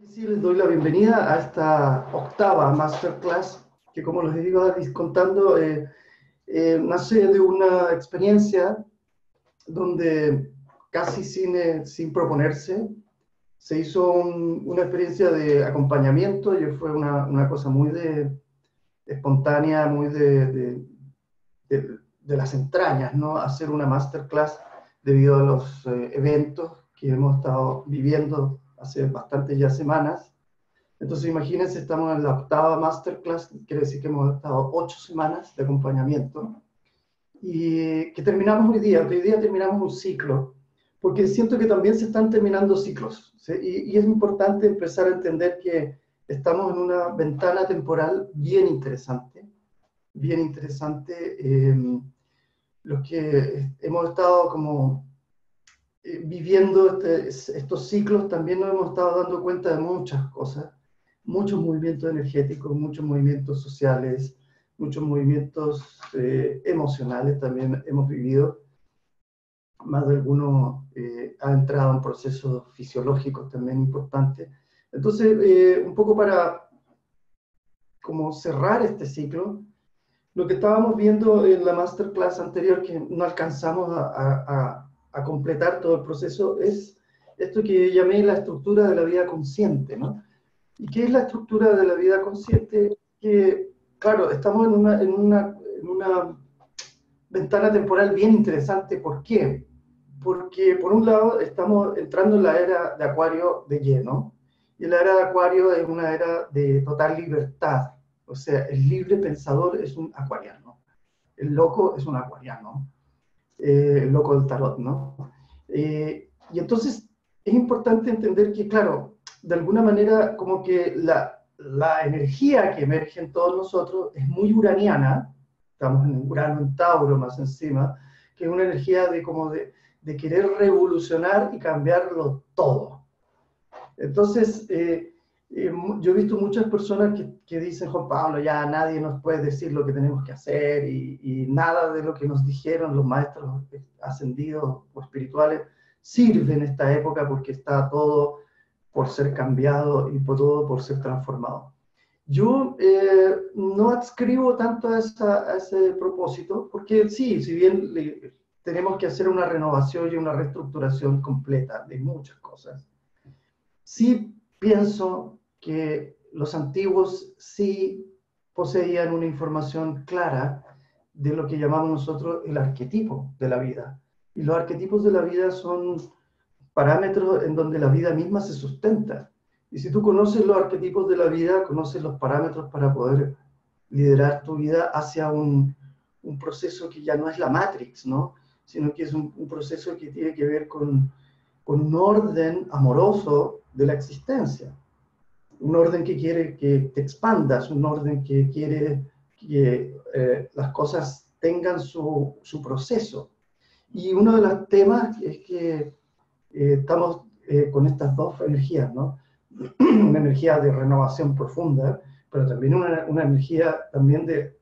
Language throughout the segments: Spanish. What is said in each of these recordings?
Sí, les doy la bienvenida a esta octava masterclass que, como les iba contando, nace de una experiencia donde casi sin proponerse se hizo una experiencia de acompañamiento y fue una cosa muy espontánea, muy de las entrañas, ¿no? Hacer una masterclass debido a los eventos que hemos estado viviendo hace bastantes ya semanas. Entonces, imagínense, estamos en la octava masterclass, quiere decir que hemos estado 8 semanas de acompañamiento y que terminamos hoy día. Hoy día terminamos un ciclo, porque siento que también se están terminando ciclos, ¿sí? Y es importante empezar a entender que estamos en una ventana temporal bien interesante. Los que hemos estado como viviendo estos ciclos, también nos hemos estado dando cuenta de muchas cosas, muchos movimientos energéticos, muchos movimientos sociales, muchos movimientos emocionales también hemos vivido. Más de alguno ha entrado en procesos fisiológicos también importantes. Entonces, un poco para como cerrar este ciclo, lo que estábamos viendo en la masterclass anterior, que no alcanzamos a completar todo el proceso, es esto que llamé la estructura de la vida consciente, ¿no? ¿Y qué es la estructura de la vida consciente? Que, claro, estamos en una ventana temporal bien interesante. ¿Por qué? Porque, por un lado, estamos entrando en la era de Acuario de lleno, y la era de Acuario es una era de total libertad. O sea, el libre pensador es un acuariano, el loco es un acuariano, el loco del tarot, ¿no? Y entonces es importante entender que, claro, de alguna manera como que la energía que emerge en todos nosotros es muy uraniana. Estamos en Urano, en Tauro más encima, que es una energía de querer revolucionar y cambiarlo todo. Entonces, yo he visto muchas personas que dicen: Juan Pablo, ya nadie nos puede decir lo que tenemos que hacer, y nada de lo que nos dijeron los maestros ascendidos o espirituales sirve en esta época, porque está todo por ser cambiado y todo por ser transformado. Yo no adscribo tanto a ese propósito, porque sí, si bien tenemos que hacer una renovación y una reestructuración completa de muchas cosas, sí pienso que los antiguos sí poseían una información clara de lo que llamamos nosotros el arquetipo de la vida. Y los arquetipos de la vida son parámetros en donde la vida misma se sustenta. Y si tú conoces los arquetipos de la vida, conoces los parámetros para poder liderar tu vida hacia un proceso que ya no es la Matrix, ¿no? Sino que es un proceso que tiene que ver con un orden amoroso de la existencia, un orden que quiere que te expandas, un orden que quiere que las cosas tengan su proceso. Y uno de los temas es que estamos con estas dos energías, ¿no? Una energía de renovación profunda, pero también una energía también de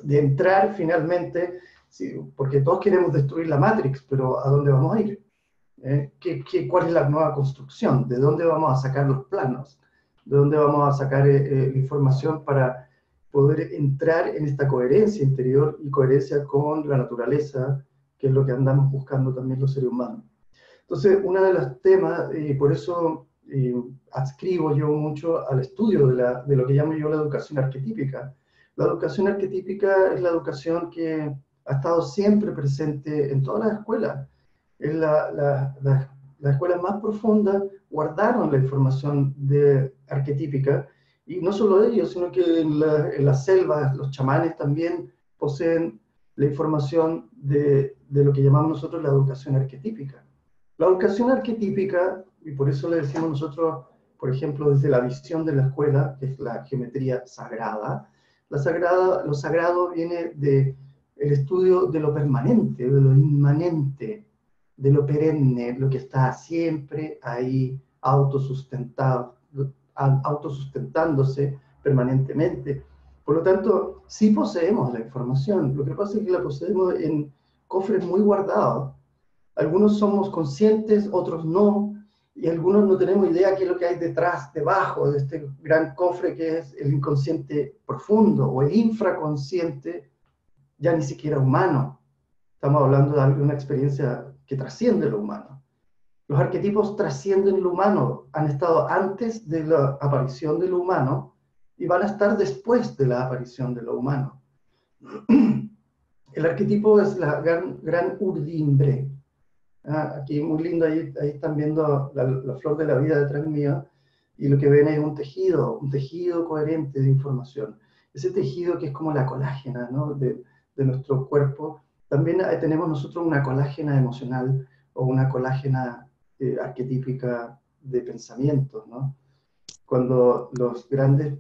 entrar finalmente, sí, porque todos queremos destruir la Matrix, pero ¿a dónde vamos a ir? ¿Cuál es la nueva construcción? ¿De dónde vamos a sacar los planos? ¿De dónde vamos a sacar la información para poder entrar en esta coherencia interior y coherencia con la naturaleza, que es lo que andamos buscando también los seres humanos? Entonces, uno de los temas, y por eso adscribo yo mucho al estudio de lo que llamo yo la educación arquetípica. La educación arquetípica es la educación que ha estado siempre presente en todas las escuelas. En las escuelas más profundas guardaron la información arquetípica, y no solo ellos, sino que en las selvas los chamanes también poseen la información de lo que llamamos nosotros la educación arquetípica. La educación arquetípica, y por eso le decimos nosotros, por ejemplo, desde la visión de la escuela, que es la geometría sagrada, lo sagrado viene del estudio de lo permanente, de lo inmanente, de lo perenne, lo que está siempre ahí autosustentándose permanentemente. Por lo tanto, sí poseemos la información. Lo que pasa es que la poseemos en cofres muy guardados. Algunos somos conscientes, otros no, y algunos no tenemos idea qué es lo que hay detrás, debajo de este gran cofre que es el inconsciente profundo o el infraconsciente, ya ni siquiera humano. Estamos hablando de una experiencia que trasciende lo humano. Los arquetipos trascienden lo humano, han estado antes de la aparición de lo humano y van a estar después de la aparición de lo humano. El arquetipo es la gran urdimbre. Aquí muy lindo, ahí están viendo la flor de la vida detrás mío, y lo que ven es un tejido coherente de información. Ese tejido que es como la colágena, ¿no?, de nuestro cuerpo. También tenemos nosotros una colágena emocional o una colágena arquetípica de pensamientos, ¿no? Cuando los grandes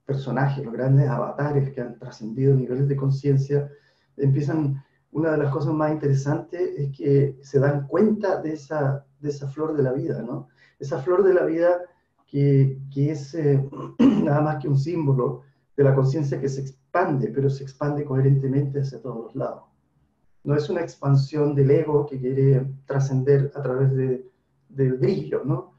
personajes, los grandes avatares que han trascendido niveles de conciencia, empiezan, una de las cosas más interesantes es que se dan cuenta de esa flor de la vida, ¿no? Esa flor de la vida que es nada más que un símbolo de la conciencia que se expande, pero se expande coherentemente hacia todos los lados. No es una expansión del ego que quiere trascender a través del brillo, ¿no?,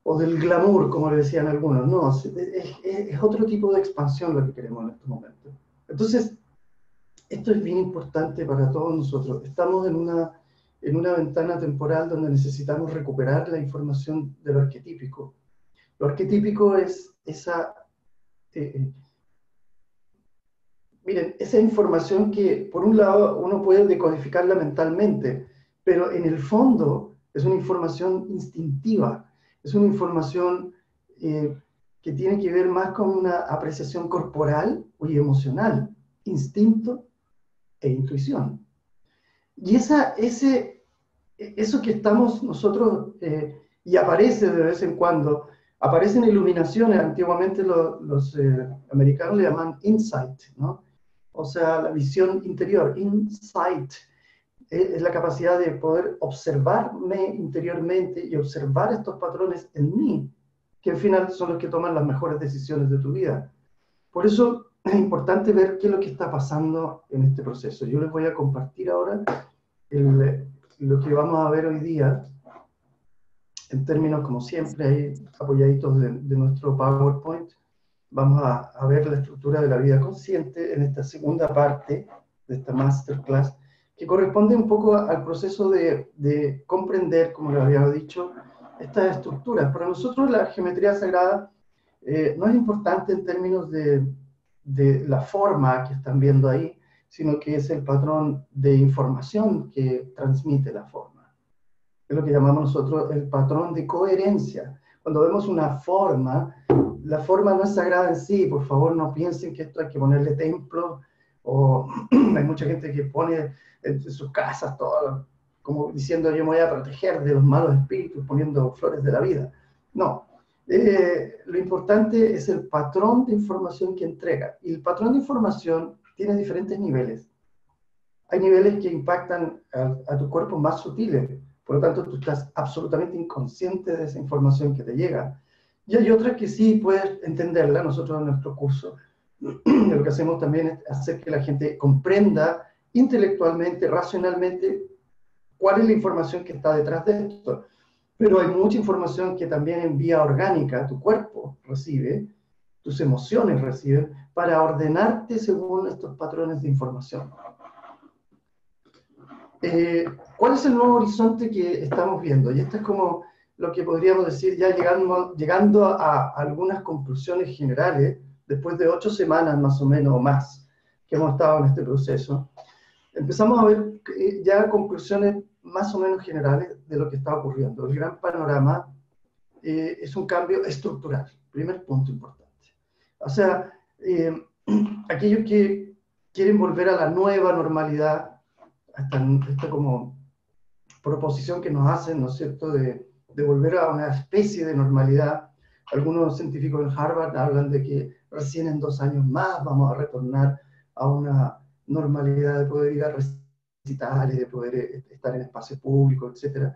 o del glamour, como le decían algunos. No, es otro tipo de expansión lo que queremos en estos momentos. Entonces, esto es bien importante para todos nosotros. Estamos en una ventana temporal donde necesitamos recuperar la información de lo arquetípico. Lo arquetípico es miren, esa información que por un lado uno puede decodificarla mentalmente, pero en el fondo es una información instintiva, es una información que tiene que ver más con una apreciación corporal y emocional, instinto e intuición. Y eso que estamos nosotros, y aparece de vez en cuando, aparecen iluminaciones. Antiguamente los americanos le llaman insight, ¿no? O sea, la visión interior, insight, es la capacidad de poder observarme interiormente y observar estos patrones en mí, que al final son los que toman las mejores decisiones de tu vida. Por eso es importante ver qué es lo que está pasando en este proceso. Yo les voy a compartir ahora lo que vamos a ver hoy día, en términos, como siempre, ahí apoyaditos de nuestro PowerPoint. Vamos a ver la estructura de la vida consciente en esta segunda parte de esta masterclass, que corresponde un poco al proceso de comprender, como les había dicho, estas estructuras. Para nosotros la geometría sagrada no es importante en términos de la forma que están viendo ahí, sino que es el patrón de información que transmite la forma. Es lo que llamamos nosotros el patrón de coherencia. Cuando vemos una forma, la forma no es sagrada en sí. Por favor, no piensen que esto hay que ponerle templo, o hay mucha gente que pone en sus casas todo, como diciendo yo me voy a proteger de los malos espíritus poniendo flores de la vida. No. Lo importante es el patrón de información que entrega. Y el patrón de información tiene diferentes niveles. Hay niveles que impactan a tu cuerpo más sutiles, por lo tanto tú estás absolutamente inconsciente de esa información que te llega. Y hay otras que sí puedes entenderla. Nosotros en nuestro curso lo que hacemos también es hacer que la gente comprenda intelectualmente, racionalmente, cuál es la información que está detrás de esto. Pero hay mucha información que también en vía orgánica tu cuerpo recibe, tus emociones reciben, para ordenarte según estos patrones de información. ¿Cuál es el nuevo horizonte que estamos viendo? Y esto es como lo que podríamos decir ya llegando a algunas conclusiones generales, después de 8 semanas más o menos o más que hemos estado en este proceso. Empezamos a ver ya conclusiones más o menos generales de lo que está ocurriendo. El gran panorama es un cambio estructural, primer punto importante. O sea, aquellos que quieren volver a la nueva normalidad, esta como proposición que nos hacen, ¿no es cierto?, de volver a una especie de normalidad. Algunos científicos en Harvard hablan de que recién en 2 años más vamos a retornar a una normalidad de poder ir a recitales, de poder estar en espacios públicos, etc.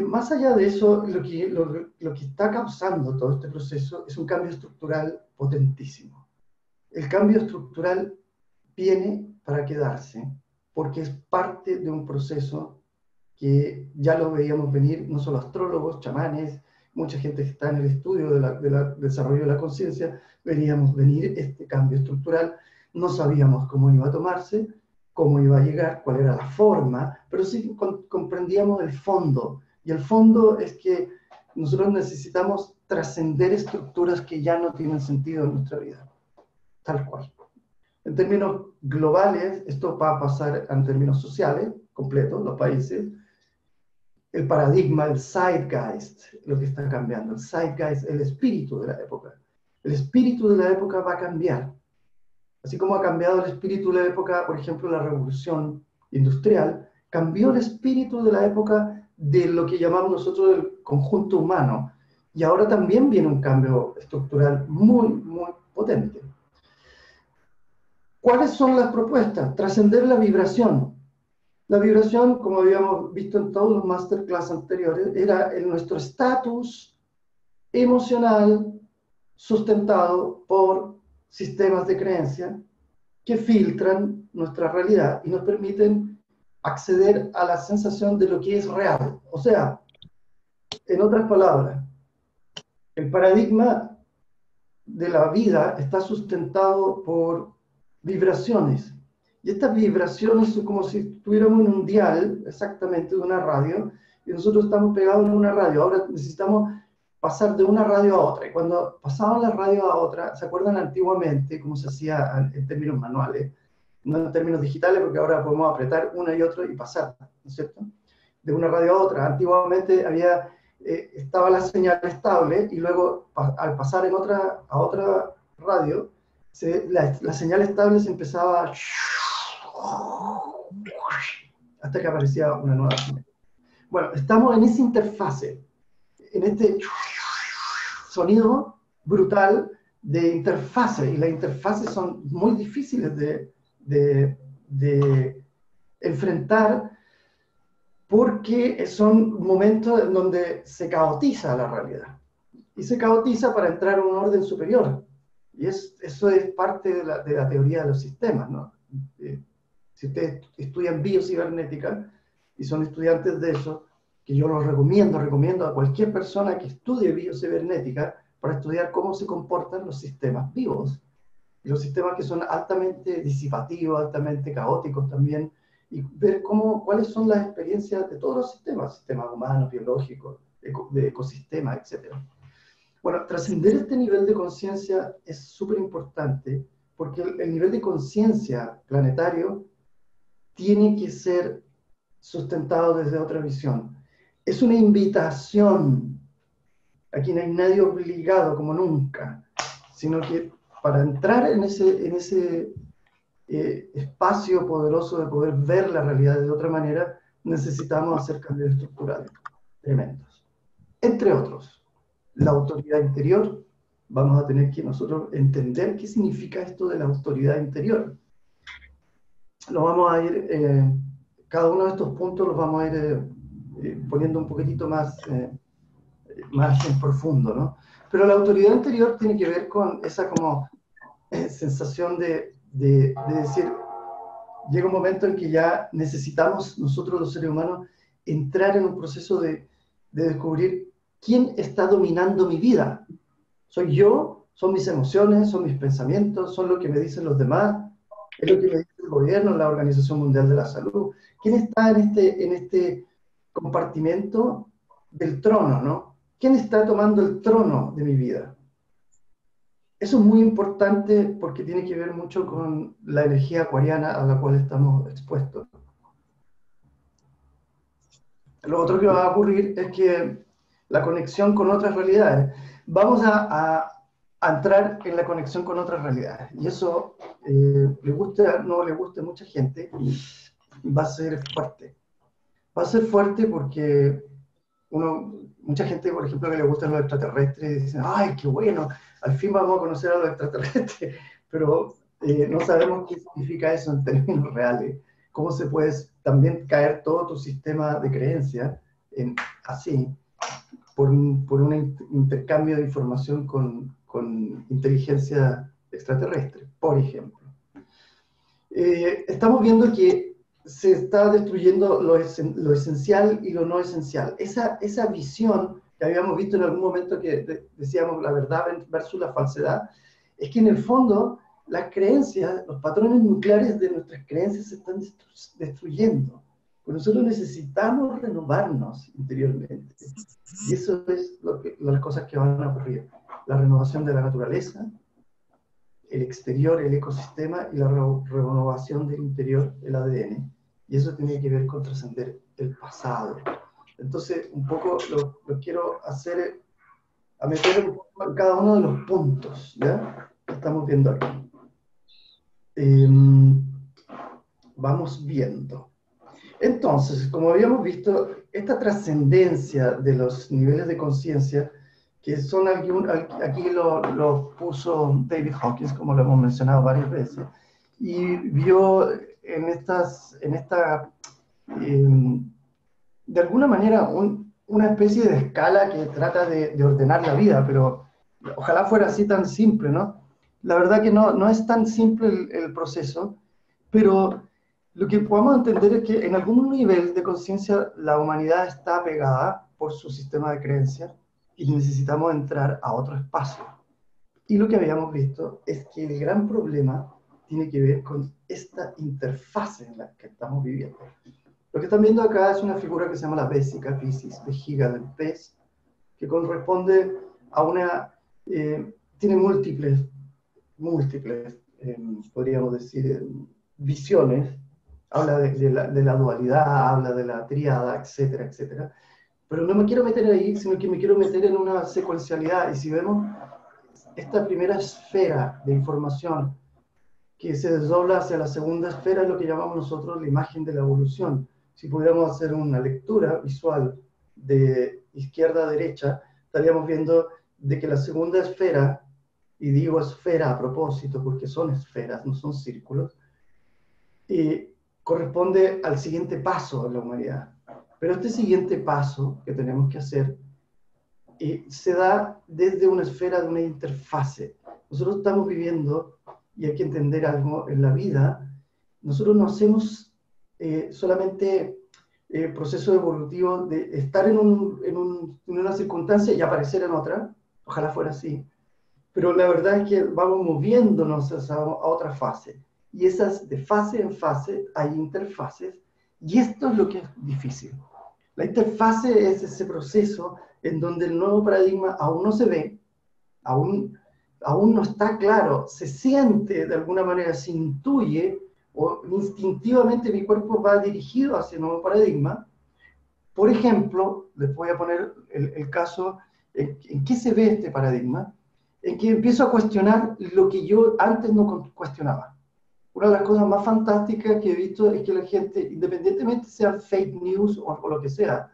Más allá de eso, lo que está causando todo este proceso es un cambio estructural potentísimo. El cambio estructural viene para quedarse, porque es parte de un proceso que ya lo veíamos venir, no solo astrólogos, chamanes, mucha gente que está en el estudio del desarrollo de la conciencia, veríamos venir este cambio estructural. No sabíamos cómo iba a tomarse, cómo iba a llegar, cuál era la forma, pero sí comprendíamos el fondo. Y el fondo es que nosotros necesitamos trascender estructuras que ya no tienen sentido en nuestra vida, tal cual. En términos globales, esto va a pasar en términos sociales, completos, los países. El paradigma, el zeitgeist, lo que está cambiando. El zeitgeist, el espíritu de la época. El espíritu de la época va a cambiar. Así como ha cambiado el espíritu de la época, por ejemplo, la revolución industrial, cambió el espíritu de la época de lo que llamamos nosotros el conjunto humano. Y ahora también viene un cambio estructural muy, muy potente. ¿Cuáles son las propuestas? Trascender la vibración. La vibración, como habíamos visto en todos los masterclass anteriores, era nuestro estatus emocional sustentado por sistemas de creencia que filtran nuestra realidad y nos permiten acceder a la sensación de lo que es real. O sea, en otras palabras, el paradigma de la vida está sustentado por vibraciones. Y estas vibraciones son como si estuviéramos en un dial, exactamente, de una radio, y nosotros estamos pegados en una radio. Ahora necesitamos pasar de una radio a otra. Y cuando pasaban la radio a otra, ¿se acuerdan antiguamente cómo se hacía en términos manuales? No en términos digitales, porque ahora podemos apretar una y otra y pasar, ¿no es cierto? De una radio a otra. Antiguamente estaba la señal estable y luego al pasar a otra radio, la señal estable se empezaba hasta que aparecía una nueva señal. Bueno, estamos en esa interfase, en este sonido brutal de interfase, y las interfaces son muy difíciles de enfrentar porque son momentos en donde se caotiza la realidad. Y se caotiza para entrar a un orden superior. Y eso es parte de la teoría de los sistemas, ¿no? Si ustedes estudian biocibernética y son estudiantes de eso, que yo los recomiendo a cualquier persona que estudie biocibernética para estudiar cómo se comportan los sistemas vivos. Y los sistemas que son altamente disipativos, altamente caóticos también, y ver cuáles son las experiencias de todos los sistemas humanos, biológicos, de ecosistemas, etc. Bueno, trascender este nivel de conciencia es súper importante porque el nivel de conciencia planetario tiene que ser sustentado desde otra visión. Es una invitación. Aquí no hay nadie obligado como nunca, sino que para entrar en ese espacio poderoso de poder ver la realidad de otra manera, necesitamos hacer cambios estructurales tremendos. Entre otros, la autoridad interior. Vamos a tener que nosotros entender qué significa esto de la autoridad interior. Lo vamos a ir, cada uno de estos puntos los vamos a ir poniendo un poquitito más en profundo, ¿no? Pero la autoridad interior tiene que ver con esa como sensación de decir, llega un momento en que ya necesitamos nosotros los seres humanos entrar en un proceso de descubrir quién está dominando mi vida. ¿Soy yo? ¿Son mis emociones? ¿Son mis pensamientos? ¿Son lo que me dicen los demás? ¿Es lo que me dice el gobierno, la Organización Mundial de la Salud? ¿Quién está en este compartimento del trono, ¿no? ¿Quién está tomando el trono de mi vida? Eso es muy importante porque tiene que ver mucho con la energía acuariana a la cual estamos expuestos. Lo otro que va a ocurrir es que la conexión con otras realidades. Vamos a entrar en la conexión con otras realidades. Y eso, le guste o no le guste a mucha gente, va a ser fuerte. Va a ser fuerte porque mucha gente, por ejemplo, que le gustan los extraterrestres, dicen, ¡ay, qué bueno! Al fin vamos a conocer a los extraterrestres. Pero no sabemos qué significa eso en términos reales. Cómo se puede también caer todo tu sistema de creencias así, por un intercambio de información con inteligencia extraterrestre, por ejemplo. Estamos viendo que se está destruyendo lo esencial y lo no esencial. Esa visión que habíamos visto en algún momento que decíamos la verdad versus la falsedad, es que en el fondo las creencias, los patrones nucleares de nuestras creencias se están destruyendo. Pues nosotros necesitamos renovarnos interiormente. Y eso es las cosas que van a ocurrir. La renovación de la naturaleza, el exterior, el ecosistema, y la renovación del interior, el ADN. Y eso tiene que ver con trascender el pasado. Entonces, un poco lo quiero hacer, a meter un poco en cada uno de los puntos, ¿ya? Que estamos viendo aquí. Vamos viendo. Entonces, como habíamos visto, esta trascendencia de los niveles de conciencia, que son aquí lo puso David Hawkins, como lo hemos mencionado varias veces, y vio de alguna manera, una especie de escala que trata de ordenar la vida, pero ojalá fuera así tan simple, ¿no? La verdad que no es tan simple el proceso, pero lo que podemos entender es que en algún nivel de conciencia la humanidad está pegada por su sistema de creencias y necesitamos entrar a otro espacio. Y lo que habíamos visto es que el gran problema tiene que ver con esta interfase en la que estamos viviendo. Lo que están viendo acá es una figura que se llama la vésica, vejiga del pez, que corresponde a tiene múltiples, podríamos decir, visiones. Habla de la dualidad, habla de la tríada, etcétera, etcétera. Pero no me quiero meter ahí, sino que me quiero meter en una secuencialidad. Y si vemos esta primera esfera de información que se desdobla hacia la segunda esfera, es lo que llamamos nosotros la imagen de la evolución. Si pudiéramos hacer una lectura visual de izquierda a derecha, estaríamos viendo de que la segunda esfera, y digo esfera a propósito porque son esferas, no son círculos, corresponde al siguiente paso de la humanidad. Pero este siguiente paso que tenemos que hacer se da desde una esfera de una interfase. Nosotros estamos viviendo, y hay que entender algo en la vida, nosotros no hacemos solamente proceso evolutivo de estar en una circunstancia y aparecer en otra, ojalá fuera así, pero la verdad es que vamos moviéndonos a otra fase. Y esas de fase en fase hay interfaces, y esto es lo que es difícil. La interfase es ese proceso en donde el nuevo paradigma aún no se ve, aún no está claro, se siente de alguna manera, se intuye, o instintivamente mi cuerpo va dirigido hacia el nuevo paradigma. Por ejemplo, les voy a poner el caso, ¿en qué se ve este paradigma? En que empiezo a cuestionar lo que yo antes no cuestionaba. Una de las cosas más fantásticas que he visto es que la gente, independientemente sea fake news o lo que sea,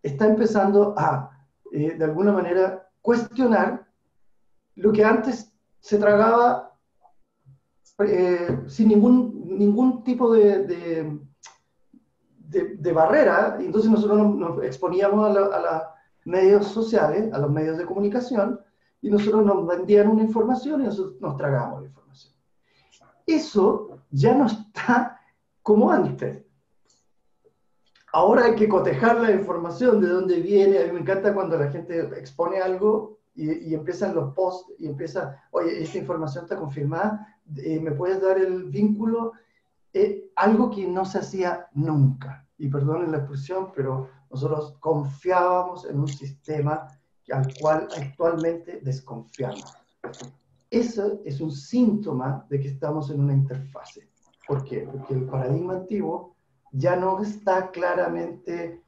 está empezando a, de alguna manera, cuestionar lo que antes se tragaba sin ningún tipo de barrera. Y entonces nosotros nos exponíamos a los medios sociales, a los medios de comunicación, y nosotros nos vendían una información y nosotros nos tragábamos la información. Eso ya no está como antes. Ahora hay que cotejar la información, de dónde viene. A mí me encanta cuando la gente expone algo y empiezan los posts y empieza, oye, esta información está confirmada, ¿me puedes dar el vínculo? Algo que no se hacía nunca. Y perdonen la expresión, pero nosotros confiábamos en un sistema al cual actualmente desconfiamos. Eso es un síntoma de que estamos en una interfase. ¿Por qué? Porque el paradigma antiguo ya no está claramente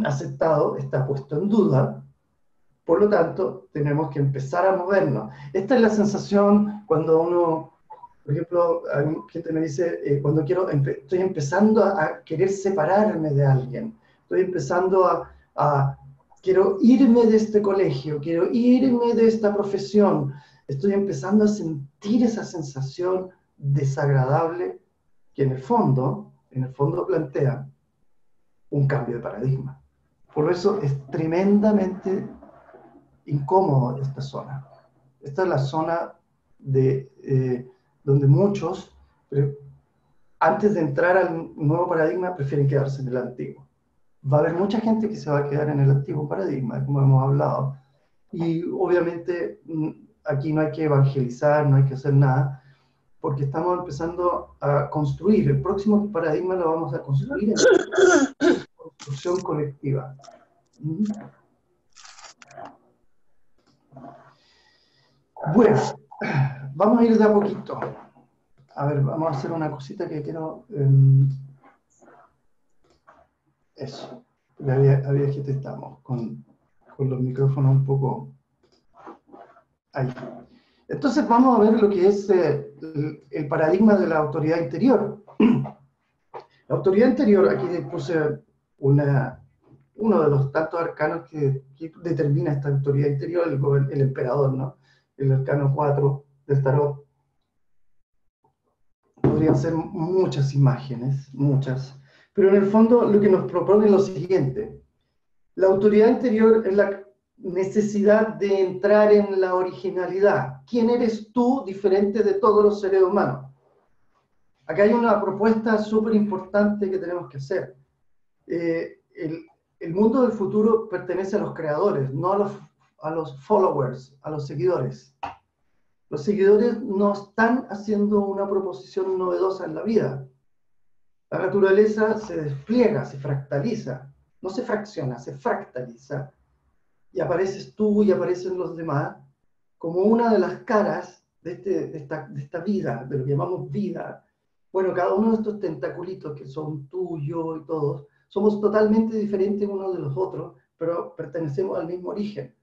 aceptado, está puesto en duda. Por lo tanto, tenemos que empezar a movernos. Esta es la sensación cuando uno, por ejemplo, gente me dice, cuando estoy empezando a querer separarme de alguien, estoy empezando quiero irme de este colegio, quiero irme de esta profesión, estoy empezando a sentir esa sensación desagradable que en el fondo plantea un cambio de paradigma. Por eso es tremendamente incómodo esta zona. Esta es la zona donde muchos antes de entrar al nuevo paradigma, prefieren quedarse en el antiguo. Va a haber mucha gente que se va a quedar en el antiguo paradigma, como hemos hablado. Y obviamente aquí no hay que evangelizar, no hay que hacer nada, porque estamos empezando a construir. El próximo paradigma lo vamos a construir en construcción colectiva. Bueno, vamos a ir de a poquito. A ver, vamos a hacer una cosita que quiero... eso. Había que estamos con los micrófonos un poco ahí. Entonces vamos a ver lo que es el paradigma de la autoridad interior. La autoridad interior, aquí puse uno de los tantos arcanos que determina esta autoridad interior, el emperador, ¿no? El arcano 4 del tarot. Podrían ser muchas imágenes, muchas. Pero en el fondo lo que nos propone es lo siguiente. La autoridad interior es la necesidad de entrar en la originalidad. ¿Quién eres tú diferente de todos los seres humanos? Acá hay una propuesta súper importante que tenemos que hacer. El mundo del futuro pertenece a los creadores, no a los followers, a los seguidores. Los seguidores no están haciendo una proposición novedosa en la vida. La naturaleza se despliega, se fractaliza. No se fracciona, se fractaliza. Y apareces tú y aparecen los demás como una de las caras de esta vida, de lo que llamamos vida. Bueno, cada uno de estos tentaculitos que son tú, yo y todos, somos totalmente diferentes unos de los otros, pero pertenecemos al mismo origen.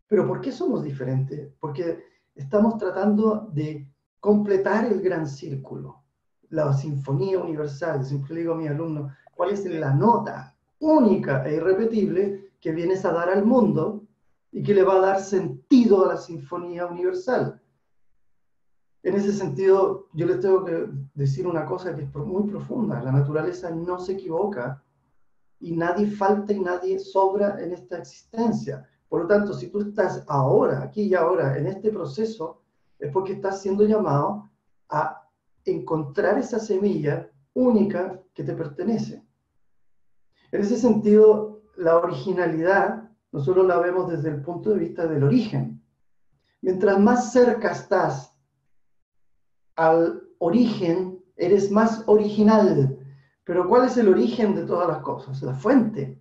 ¿Pero por qué somos diferentes? Porque estamos tratando de completar el gran círculo, la sinfonía universal. Siempre le digo a mis alumnos, ¿cuál es la nota única e irrepetible que vienes a dar al mundo y que le va a dar sentido a la sinfonía universal? En ese sentido, yo les tengo que decir una cosa que es muy profunda. La naturaleza no se equivoca y nadie falta y nadie sobra en esta existencia. Por lo tanto, si tú estás ahora, aquí y ahora, en este proceso, es porque estás siendo llamado a encontrar esa semilla única que te pertenece. En ese sentido, la originalidad, nosotros la vemos desde el punto de vista del origen. Mientras más cerca estás al origen, eres más original. Pero ¿cuál es el origen de todas las cosas? La fuente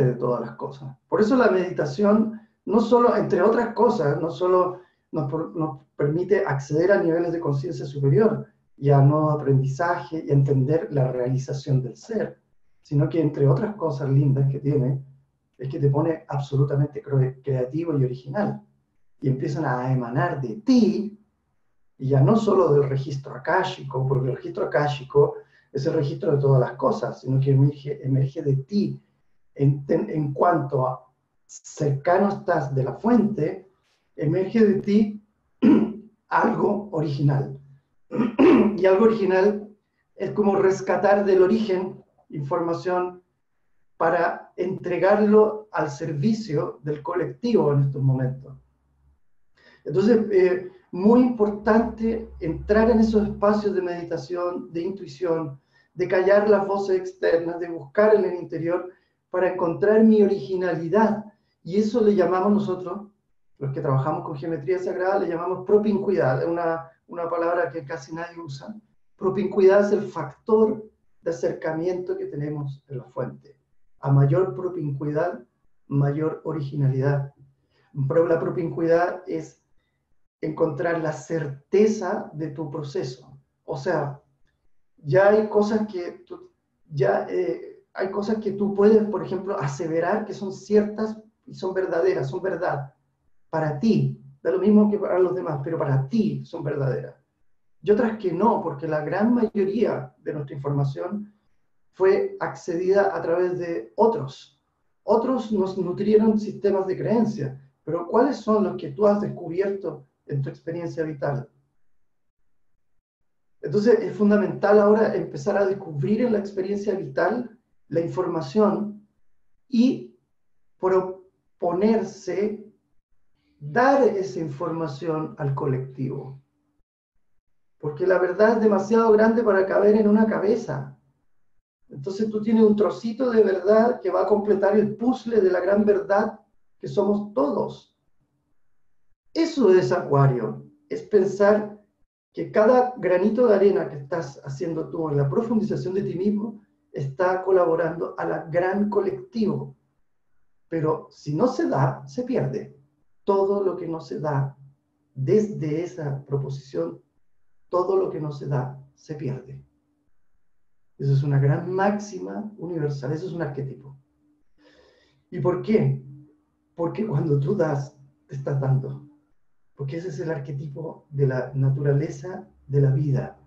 de todas las cosas. Por eso la meditación, no solo, entre otras cosas, no solo nos permite acceder a niveles de conciencia superior y a nuevo aprendizaje y entender la realización del ser, sino que entre otras cosas lindas que tiene, es que te pone absolutamente creativo y original. Y empiezan a emanar de ti, y ya no solo del registro akáshico, porque el registro akáshico es el registro de todas las cosas, sino que emerge de ti. En cuanto a cercano estás de la fuente, emerge de ti algo original. Y algo original es como rescatar del origen información para entregarlo al servicio del colectivo en estos momentos. Entonces, muy importante entrar en esos espacios de meditación, de intuición, de callar las voces externas, de buscar en el interior para encontrar mi originalidad. Y eso le llamamos nosotros, los que trabajamos con geometría sagrada, le llamamos propincuidad. Es una palabra que casi nadie usa. Propincuidad es el factor de acercamiento que tenemos en la fuente. A mayor propincuidad, mayor originalidad. Pero la propincuidad es encontrar la certeza de tu proceso. O sea, ya hay cosas que hay cosas que tú puedes, por ejemplo, aseverar que son ciertas y son verdaderas, son verdad para ti. Da lo mismo que para los demás, pero para ti son verdaderas. Y otras que no, porque la gran mayoría de nuestra información fue accedida a través de otros. Otros nos nutrieron sistemas de creencia, pero ¿cuáles son los que tú has descubierto en tu experiencia vital? Entonces es fundamental ahora empezar a descubrir en la experiencia vital la información y proponerse dar esa información al colectivo. porque la verdad es demasiado grande para caber en una cabeza. Entonces tú tienes un trocito de verdad que va a completar el puzzle de la gran verdad que somos todos. Eso es Acuario, es pensar que cada granito de arena que estás haciendo tú en la profundización de ti mismo está colaborando a la gran colectivo. Pero si no se da, se pierde. Todo lo que no se da desde esa proposición, todo lo que no se da, se pierde. Eso es una gran máxima universal, eso es un arquetipo. ¿Y por qué? Porque cuando tú das, te estás dando. Porque ese es el arquetipo de la naturaleza de la vida.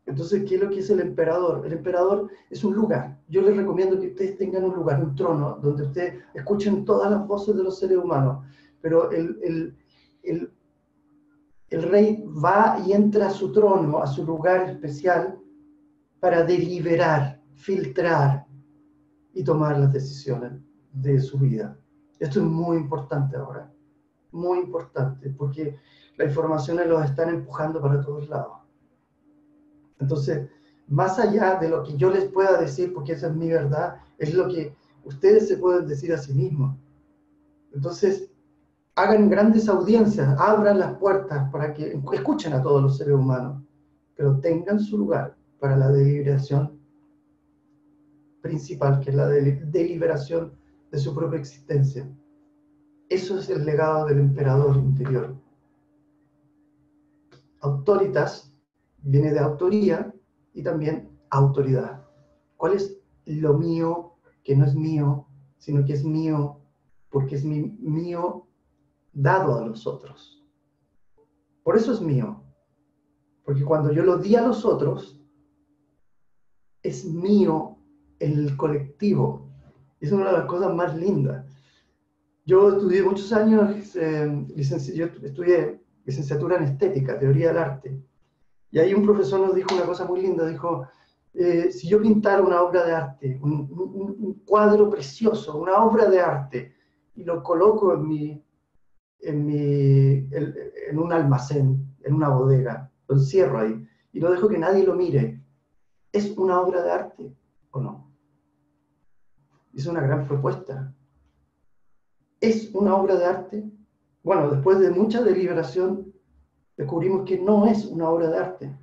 Entonces, ¿qué es lo que es el emperador? El emperador es un lugar. Yo les recomiendo que ustedes tengan un lugar, un trono, donde ustedes escuchen todas las voces de los seres humanos. Pero el rey va y entra a su trono, a su lugar especial, para deliberar, filtrar y tomar las decisiones de su vida. Esto es muy importante ahora, muy importante, porque las informaciones los están empujando para todos lados. Entonces, más allá de lo que yo les pueda decir, porque esa es mi verdad, es lo que ustedes se pueden decir a sí mismos. Entonces, hagan grandes audiencias, abran las puertas para que escuchen a todos los seres humanos, pero tengan su lugar para la deliberación principal, que es la deliberación de su propia existencia. Eso es el legado del emperador interior. Autoritas viene de autoría y también autoridad. ¿Cuál es lo mío que no es mío, sino que es mío porque es mío dado a los otros? Por eso es mío, porque cuando yo lo di a los otros, es mío en el colectivo. Es una de las cosas más lindas. Yo estudié muchos años, yo estudié licenciatura en estética, teoría del arte. Y ahí un profesor nos dijo una cosa muy linda, dijo, si yo pintara una obra de arte, un cuadro precioso, una obra de arte, y lo coloco en un almacén, en una bodega, lo encierro ahí, y no dejo que nadie lo mire, ¿es una obra de arte o no? Es una gran propuesta. ¿Es una obra de arte? Bueno, después de mucha deliberación, descubrimos que no es una obra de arte,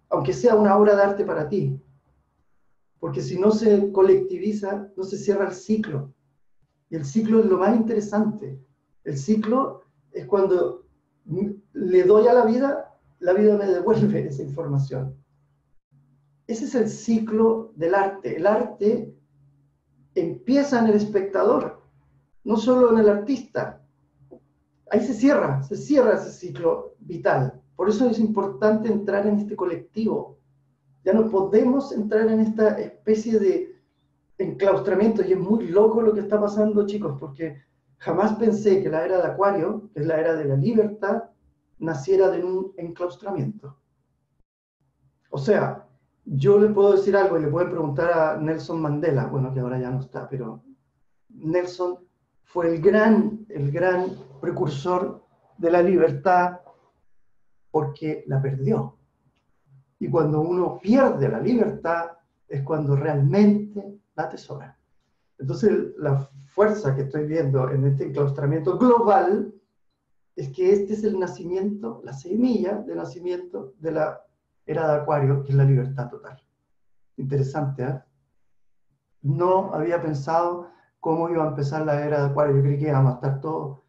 aunque sea una obra de arte para ti, porque si no se colectiviza, no se cierra el ciclo. Y el ciclo es lo más interesante. El ciclo es cuando le doy a la vida me devuelve esa información. Ese es el ciclo del arte. El arte empieza en el espectador, no solo en el artista. Ahí se cierra ese ciclo vital. Por eso es importante entrar en este colectivo. Ya no podemos entrar en esta especie de enclaustramiento, y es muy loco lo que está pasando, chicos, porque jamás pensé que la era de Acuario, que es la era de la libertad, naciera de un enclaustramiento. O sea, yo le puedo decir algo y le pueden preguntar a Nelson Mandela, bueno, que ahora ya no está, pero Nelson fue el gran precursor de la libertad porque la perdió. Y cuando uno pierde la libertad es cuando realmente la atesora. Entonces, la fuerza que estoy viendo en este enclaustramiento global es que este es el nacimiento, la semilla de nacimiento de la era de Acuario, que es la libertad total. Interesante, ¿eh? No había pensado cómo iba a empezar la era de Acuario. Yo creí que íbamos a estar todos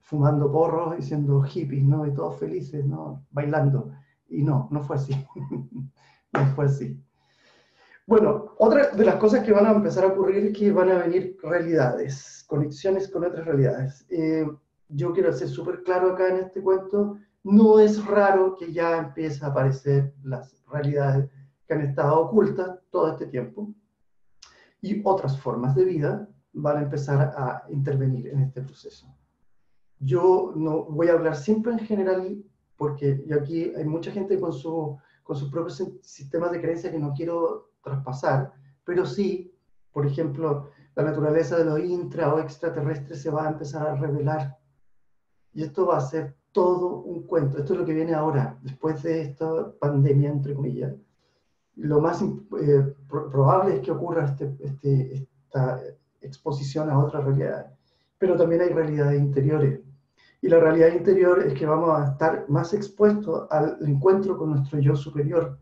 fumando porros y siendo hippies, ¿no? Y todos felices, ¿no? Bailando. Y no fue así. No fue así. Bueno, otra de las cosas que van a empezar a ocurrir es que van a venir realidades, conexiones con otras realidades. Yo quiero ser súper claro acá en este cuento, no es raro que ya empiecen a aparecer las realidades que han estado ocultas todo este tiempo y otras formas de vida van a empezar a intervenir en este proceso. Yo no voy a hablar siempre en general porque aquí hay mucha gente con sus propios sistemas de creencia que no quiero traspasar, pero sí, por ejemplo, la naturaleza de los intra o extraterrestres se va a empezar a revelar. Y esto va a ser todo un cuento. Esto es lo que viene ahora, después de esta pandemia, entre comillas. Lo más probable es que ocurra esta exposición a otras realidades. Pero también hay realidades interiores. Y la realidad interior es que vamos a estar más expuestos al encuentro con nuestro yo superior,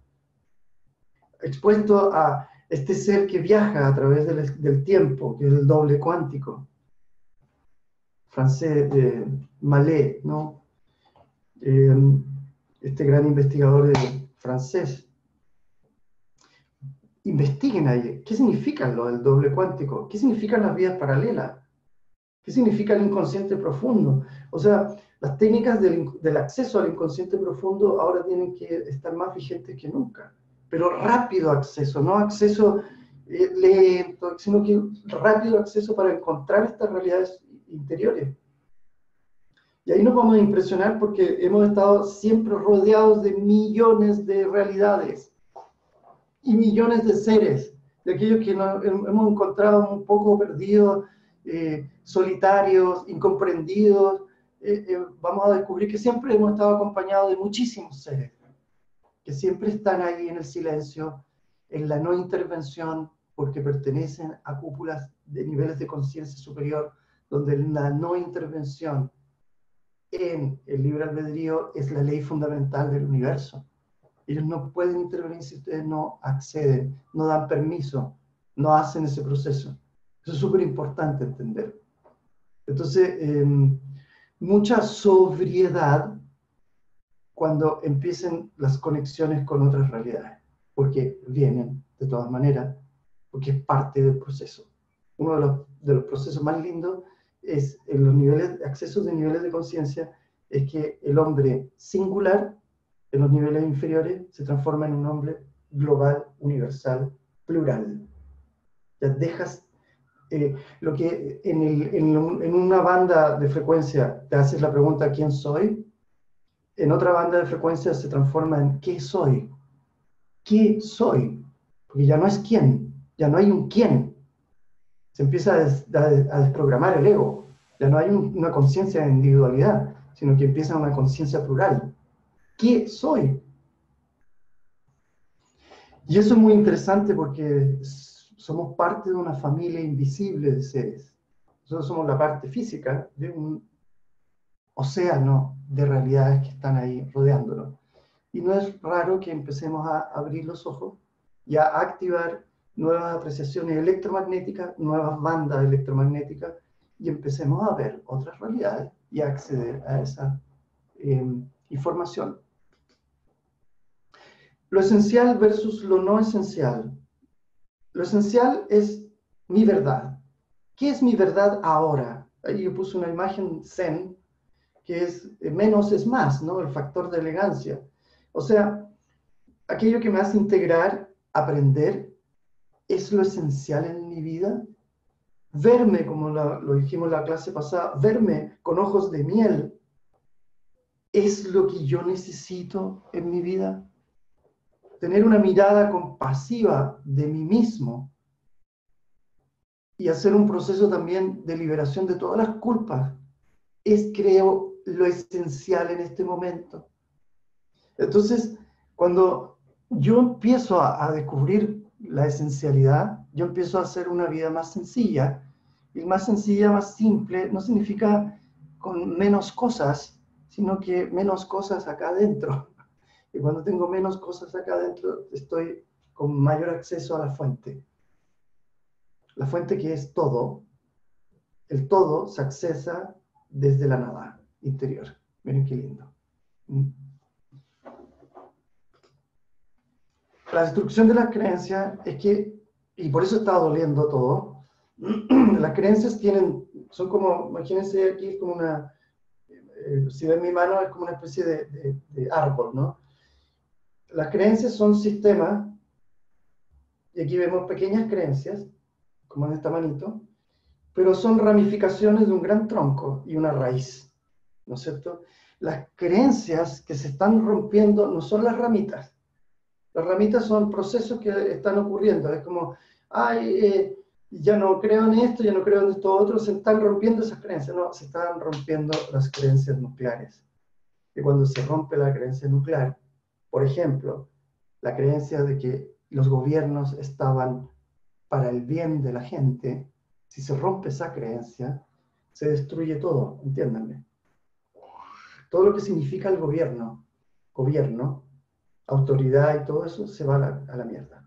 expuesto a este ser que viaja a través del tiempo, que es el doble cuántico, francés de Mallet, ¿no? Este gran investigador francés. Investiguen ahí, ¿qué significa lo del doble cuántico? ¿Qué significan las vidas paralelas? ¿Qué significa el inconsciente profundo? O sea, las técnicas del acceso al inconsciente profundo ahora tienen que estar más vigentes que nunca. Pero rápido acceso, no acceso lento, sino que rápido acceso para encontrar estas realidades interiores. Y ahí nos vamos a impresionar porque hemos estado siempre rodeados de millones de realidades y millones de seres, de aquellos que nos hemos encontrado un poco perdidos, solitarios, incomprendidos. Vamos a descubrir que siempre hemos estado acompañados de muchísimos seres, que siempre están ahí en el silencio, en la no intervención, porque pertenecen a cúpulas de niveles de conciencia superior, donde la no intervención en el libre albedrío es la ley fundamental del universo. Ellos no pueden intervenir si ustedes no acceden, no dan permiso, no hacen ese proceso. Eso es súper importante entender. Entonces, mucha sobriedad cuando empiecen las conexiones con otras realidades, porque vienen de todas maneras, porque es parte del proceso. Uno de los procesos más lindos es en los niveles, accesos de niveles de conciencia, es que el hombre singular en los niveles inferiores se transforma en un hombre global, universal, plural. Ya dejas lo que en una banda de frecuencia te haces la pregunta ¿quién soy? En otra banda de frecuencia se transforma en ¿qué soy? ¿Qué soy? Porque ya no es quién, ya no hay un quién. Se empieza a desprogramar el ego. Ya no hay una conciencia de individualidad, sino que empieza una conciencia plural. ¿Qué soy? Y eso es muy interesante porque somos parte de una familia invisible de seres. Nosotros somos la parte física de un océano de realidades que están ahí rodeándonos. Y no es raro que empecemos a abrir los ojos y a activar nuevas apreciaciones electromagnéticas, nuevas bandas electromagnéticas, y empecemos a ver otras realidades y a acceder a esa información. Lo esencial versus lo no esencial. Lo esencial es mi verdad. ¿Qué es mi verdad ahora? Ahí yo puse una imagen zen, que es menos es más, ¿no? El factor de elegancia. O sea, aquello que me hace integrar, aprender, es lo esencial en mi vida. Verme, como lo dijimos en la clase pasada, verme con ojos de miel, es lo que yo necesito en mi vida. Tener una mirada compasiva de mí mismo y hacer un proceso también de liberación de todas las culpas es, creo, lo esencial en este momento. Entonces, cuando yo empiezo a descubrir la esencialidad, yo empiezo a hacer una vida más sencilla. Y más sencilla, más simple, no significa con menos cosas, sino que menos cosas acá adentro. Y cuando tengo menos cosas acá adentro, estoy con mayor acceso a la fuente. La fuente que es todo. El todo se accesa desde la nada interior. Miren qué lindo. La destrucción de las creencias es que, y por eso está doliendo todo, las creencias son como, imagínense aquí, es como una, si ven mi mano, es como una especie de árbol, ¿no? Las creencias son sistemas, y aquí vemos pequeñas creencias, como en esta manito, pero son ramificaciones de un gran tronco y una raíz, ¿no es cierto? Las creencias que se están rompiendo no son las ramitas. Las ramitas son procesos que están ocurriendo. Es como, ay, ya no creo en esto, ya no creo en esto otro, se están rompiendo esas creencias. No, se están rompiendo las creencias nucleares. que cuando se rompe la creencia nuclear, por ejemplo, la creencia de que los gobiernos estaban para el bien de la gente, si se rompe esa creencia, se destruye todo, entiéndanme. Todo lo que significa el gobierno, autoridad y todo eso, se va a la mierda.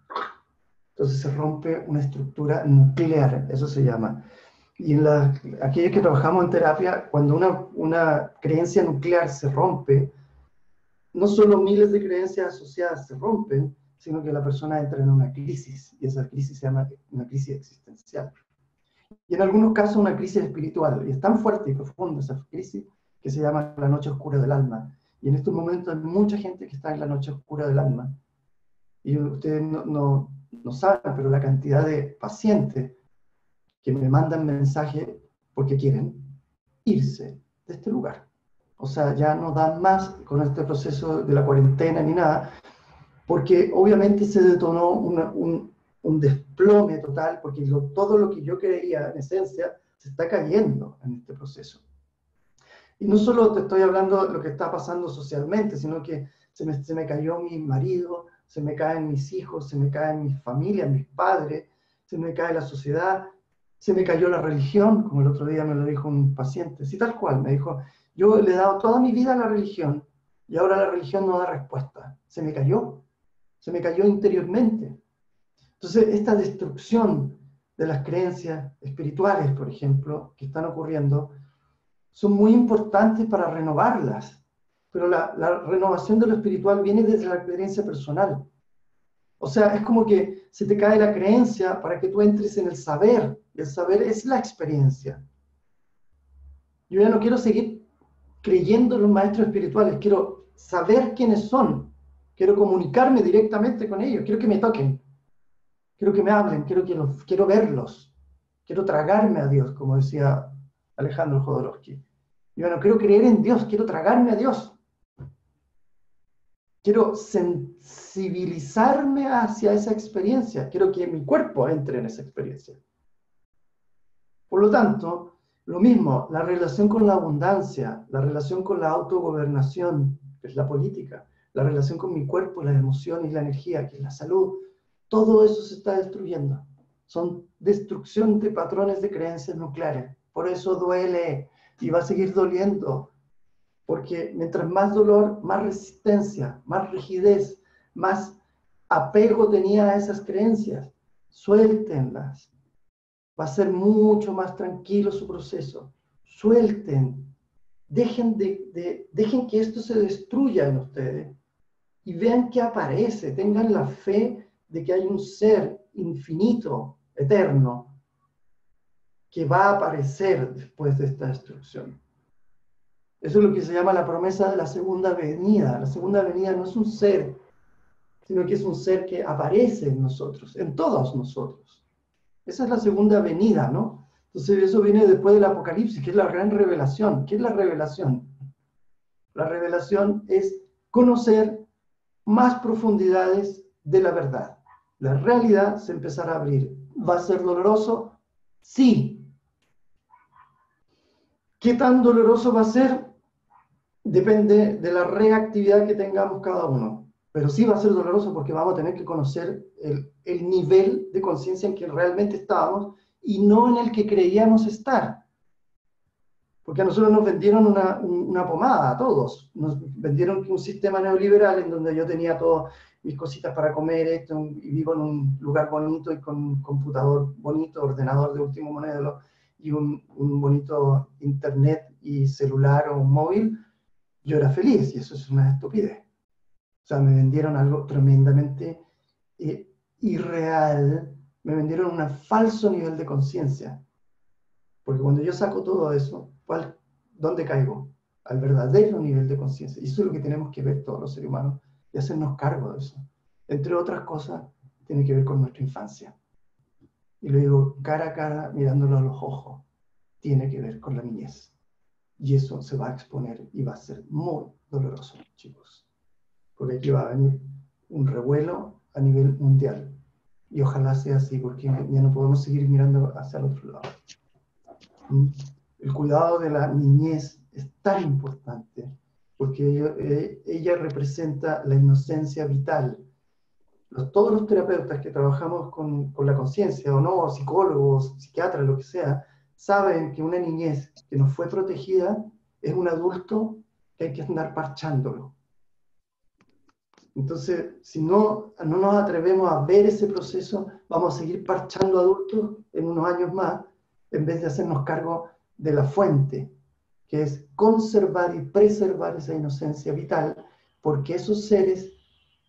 Entonces se rompe una estructura nuclear, eso se llama. Y aquellos que trabajamos en terapia, cuando una creencia nuclear se rompe, no solo miles de creencias asociadas se rompen, sino que la persona entra en una crisis, y esa crisis se llama una crisis existencial. Y en algunos casos una crisis espiritual, y es tan fuerte y profunda esa crisis que se llama la noche oscura del alma. Y en estos momentos hay mucha gente que está en la noche oscura del alma. Y ustedes no saben, pero la cantidad de pacientes que me mandan mensajes porque quieren irse de este lugar. O sea, ya no dan más con este proceso de la cuarentena ni nada, porque obviamente se detonó un desplome total, porque todo lo que yo creía en esencia se está cayendo en este proceso. Y no solo te estoy hablando de lo que está pasando socialmente, sino que se me cayó mi marido, se me caen mis hijos, se me caen mis familias, mis padres, se me cae la sociedad, se me cayó la religión, como el otro día me lo dijo un paciente, sí, tal cual, me dijo, yo le he dado toda mi vida a la religión y ahora la religión no da respuesta. Se me cayó interiormente. Entonces, esta destrucción de las creencias espirituales, por ejemplo, que están ocurriendo, son muy importantes para renovarlas. Pero la renovación de lo espiritual viene desde la experiencia personal. O sea, es como que se te cae la creencia para que tú entres en el saber. Y el saber es la experiencia. Yo ya no quiero seguir creyendo en los maestros espirituales. Quiero saber quiénes son. Quiero comunicarme directamente con ellos. Quiero que me toquen. Quiero que me hablen. Quiero verlos. Quiero tragarme a Dios, como decía Alejandro Jodorowsky. Yo no quiero creer en Dios. Quiero tragarme a Dios. Quiero sensibilizarme hacia esa experiencia. Quiero que mi cuerpo entre en esa experiencia. Por lo tanto, lo mismo, la relación con la abundancia, la relación con la autogobernación, que es la política, la relación con mi cuerpo, las emociones y la energía, que es la salud, todo eso se está destruyendo. Son destrucción de patrones de creencias nucleares. Por eso duele y va a seguir doliendo. Porque mientras más dolor, más resistencia, más rigidez, más apego tenía a esas creencias. Suéltenlas. Va a ser mucho más tranquilo su proceso. Suelten. Dejen que esto se destruya en ustedes y vean que aparece. Tengan la fe de que hay un ser infinito, eterno, que va a aparecer después de esta destrucción. Eso es lo que se llama la promesa de la segunda venida. La segunda venida no es un ser, sino que es un ser que aparece en nosotros, en todos nosotros. Esa es la segunda venida, ¿no? Entonces eso viene después del Apocalipsis, que es la gran revelación. ¿Qué es la revelación? La revelación es conocer más profundidades de la verdad. La realidad se empezará a abrir. ¿Va a ser doloroso? Sí. ¿Qué tan doloroso va a ser? Depende de la reactividad que tengamos cada uno. Pero sí va a ser doloroso porque vamos a tener que conocer el nivel de conciencia en que realmente estábamos y no en el que creíamos estar. Porque a nosotros nos vendieron una pomada, a todos. Nos vendieron un sistema neoliberal en donde yo tenía todas mis cositas para comer, y vivo en un lugar bonito y con un computador bonito, ordenador de último modelo y un bonito internet y celular o un móvil. Yo era feliz y eso es una estupidez. O sea, me vendieron algo tremendamente irreal, me vendieron un falso nivel de conciencia. Porque cuando yo saco todo eso, ¿dónde caigo? Al verdadero nivel de conciencia. Y eso es lo que tenemos que ver todos los seres humanos y hacernos cargo de eso. Entre otras cosas, tiene que ver con nuestra infancia. Y lo digo cara a cara, mirándolo a los ojos. Tiene que ver con la niñez. Y eso se va a exponer y va a ser muy doloroso, chicos. Porque aquí va a venir un revuelo a nivel mundial. Y ojalá sea así, porque ya no podemos seguir mirando hacia el otro lado. El cuidado de la niñez es tan importante. porque ella representa la inocencia vital. Todos los terapeutas que trabajamos con la conciencia, o no, psicólogos, psiquiatras, lo que sea, saben que una niñez que no fue protegida es un adulto que hay que andar parchándolo. Entonces, si no nos atrevemos a ver ese proceso, vamos a seguir parchando adultos en unos años más, en vez de hacernos cargo de la fuente, que es conservar y preservar esa inocencia vital, porque esos seres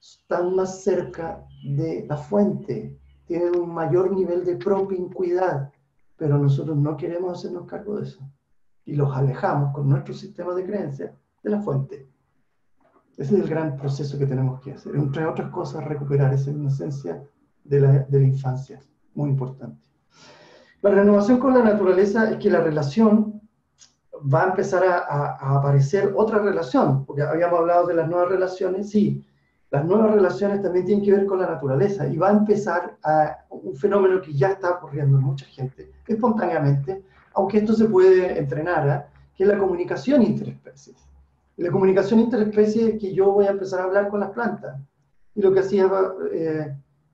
están más cerca de la fuente, tienen un mayor nivel de propincuidad, pero nosotros no queremos hacernos cargo de eso. Y los alejamos con nuestro sistema de creencias de la fuente. Ese es el gran proceso que tenemos que hacer. Entre otras cosas, recuperar esa inocencia de la infancia. Muy importante. La renovación con la naturaleza es que la relación va a empezar a aparecer otra relación, porque habíamos hablado de las nuevas relaciones, sí, las nuevas relaciones también tienen que ver con la naturaleza y va a empezar un fenómeno que ya está ocurriendo en mucha gente, espontáneamente, aunque esto se puede entrenar, que es la comunicación interespecies. Y la comunicación interespecie es que yo voy a empezar a hablar con las plantas. Y lo que hacía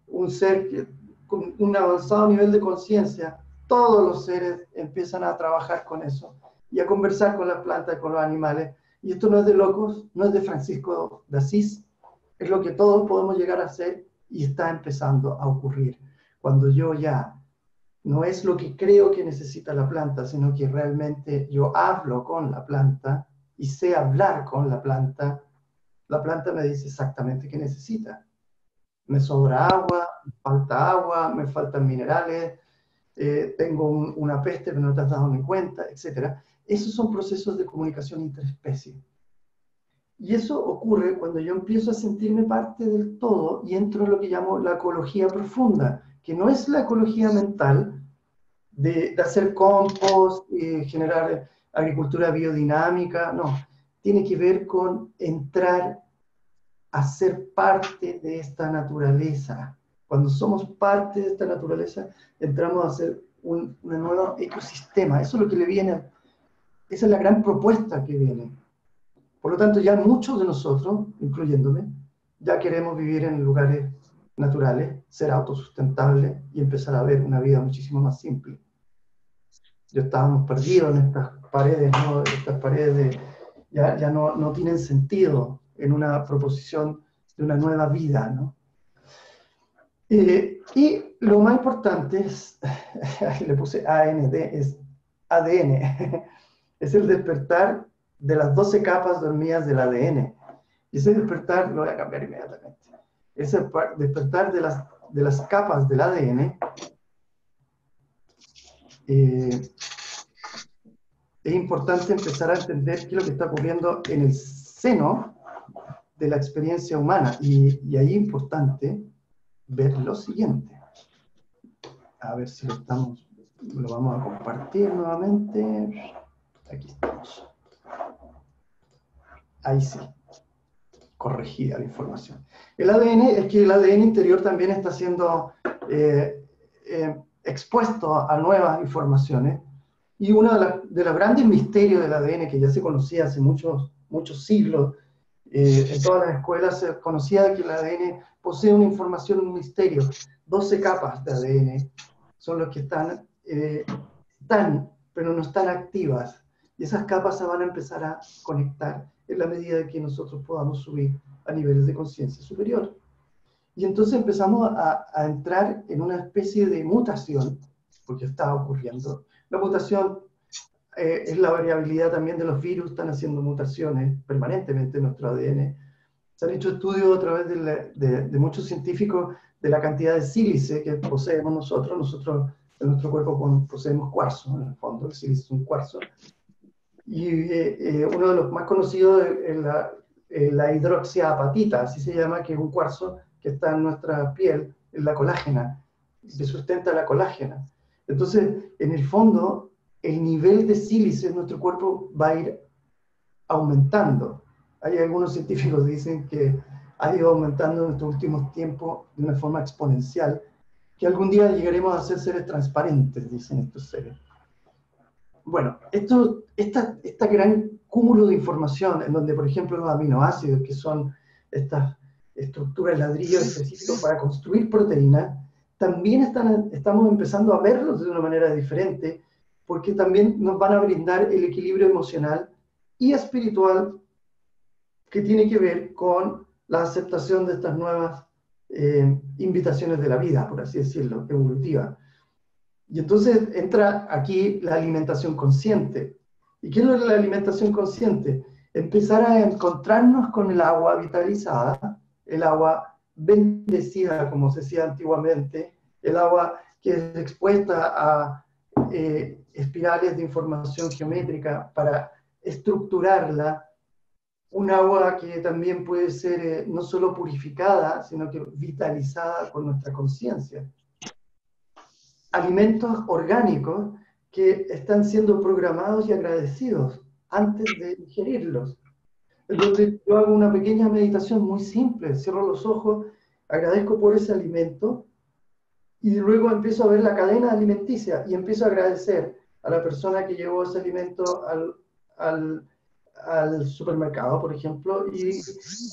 un ser con un avanzado nivel de conciencia, todos los seres empiezan a trabajar con eso y a conversar con las plantas, con los animales. Y esto no es de locos, no es de Francisco de Asís, es lo que todos podemos llegar a hacer y está empezando a ocurrir. Cuando yo ya no es lo que creo que necesita la planta, sino que realmente yo hablo con la planta y sé hablar con la planta me dice exactamente qué necesita. Me sobra agua, me faltan minerales, tengo una peste pero no te has dado ni cuenta, etc. Esos son procesos de comunicación interespecie. Y eso ocurre cuando yo empiezo a sentirme parte del todo y entro en lo que llamo la ecología profunda, que no es la ecología mental de hacer compost, generar agricultura biodinámica, no. Tiene que ver con entrar a ser parte de esta naturaleza. Cuando somos parte de esta naturaleza, entramos a ser un nuevo ecosistema. Eso es lo que le viene, esa es la gran propuesta que viene. Por lo tanto, ya muchos de nosotros, incluyéndome, ya queremos vivir en lugares naturales, ser autosustentables y empezar a ver una vida muchísimo más simple. Ya estábamos perdidos en estas paredes, ¿no? Estas paredes ya no tienen sentido en una proposición de una nueva vida, ¿no? Y lo más importante es, aquí le puse AND, es ADN, es el despertar de las 12 capas dormidas del ADN. Y ese despertar, lo voy a cambiar inmediatamente, ese despertar de las capas del ADN es importante empezar a entender qué es lo que está ocurriendo en el seno de la experiencia humana. Y ahí es importante ver lo siguiente. A ver si lo vamos a compartir nuevamente. Aquí estamos. Ahí sí. Corregida la información. El ADN es que el ADN interior también está siendo expuesto a nuevas informaciones. Y uno de los grandes misterios del ADN, que ya se conocía hace muchos siglos, en todas las escuelas se conocía que el ADN posee una información, un misterio. 12 capas de ADN son las que están, pero no están activas. Y esas capas se van a empezar a conectar en la medida de que nosotros podamos subir a niveles de conciencia superior. Y entonces empezamos a entrar en una especie de mutación, porque está ocurriendo. La mutación es la variabilidad también de los virus, están haciendo mutaciones permanentemente en nuestro ADN. Se han hecho estudios a través de muchos científicos de la cantidad de sílice que poseemos nosotros. Nosotros en nuestro cuerpo poseemos cuarzo, en el fondo, el sílice es un cuarzo. Y uno de los más conocidos es la hidroxiapatita, así se llama, que es un cuarzo que está en nuestra piel, en la colágena, que sustenta la colágena. Entonces, en el fondo, el nivel de sílice en nuestro cuerpo va a ir aumentando. Hay algunos científicos que dicen que ha ido aumentando en estos últimos tiempos de una forma exponencial, que algún día llegaremos a ser seres transparentes, dicen estos seres. Bueno, esta gran cúmulo de información, en donde, por ejemplo, los aminoácidos, que son estas estructuras ladrillos específicos para construir proteínas, también estamos empezando a verlos de una manera diferente, porque también nos van a brindar el equilibrio emocional y espiritual que tiene que ver con la aceptación de estas nuevas invitaciones de la vida, por así decirlo, evolutiva. Y entonces entra aquí la alimentación consciente. ¿Y qué es lo de la alimentación consciente? Empezar a encontrarnos con el agua vitalizada, el agua bendecida, como se decía antiguamente, el agua que es expuesta a espirales de información geométrica para estructurarla, un agua que también puede ser no solo purificada, sino que vitalizada con nuestra conciencia. Alimentos orgánicos que están siendo programados y agradecidos antes de ingerirlos. Entonces yo hago una pequeña meditación muy simple, cierro los ojos, agradezco por ese alimento y luego empiezo a ver la cadena alimenticia y empiezo a agradecer a la persona que llevó ese alimento al supermercado, por ejemplo, y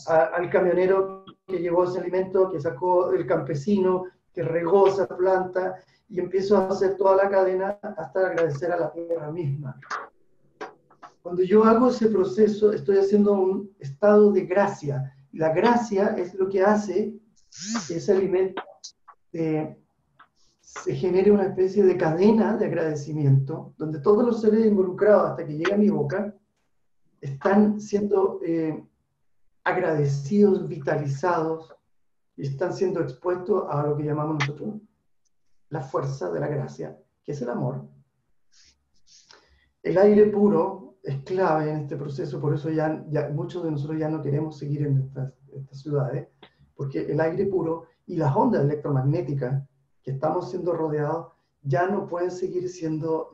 al camionero que llevó ese alimento, que sacó el campesino, que regó esa planta, y empiezo a hacer toda la cadena hasta agradecer a la tierra misma. Cuando yo hago ese proceso, estoy haciendo un estado de gracia. La gracia es lo que hace que ese alimento se genere una especie de cadena de agradecimiento, donde todos los seres involucrados hasta que llega a mi boca están siendo agradecidos, vitalizados, y están siendo expuestos a lo que llamamos nosotros la fuerza de la gracia, que es el amor. El aire puro es clave en este proceso, por eso ya muchos de nosotros ya no queremos seguir en estas ciudades, porque el aire puro y las ondas electromagnéticas que estamos siendo rodeados ya no pueden seguir siendo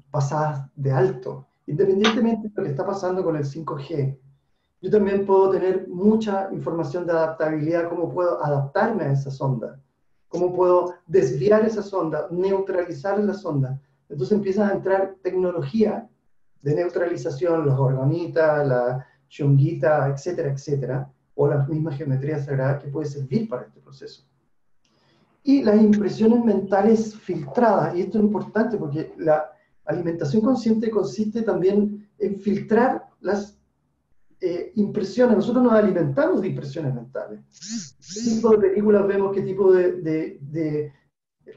pasadas de alto, independientemente de lo que está pasando con el 5G. Yo también puedo tener mucha información de adaptabilidad, cómo puedo adaptarme a esas ondas, cómo puedo desviar esas ondas, neutralizar las ondas. Entonces empieza a entrar tecnología de neutralización, los organitas, la shungita, etcétera, etcétera, o las mismas geometrías sagradas que puede servir para este proceso. Y las impresiones mentales filtradas, y esto es importante porque la alimentación consciente consiste también en filtrar las impresiones. Nosotros nos alimentamos de impresiones mentales. ¿Qué tipo de películas vemos? ¿Qué tipo de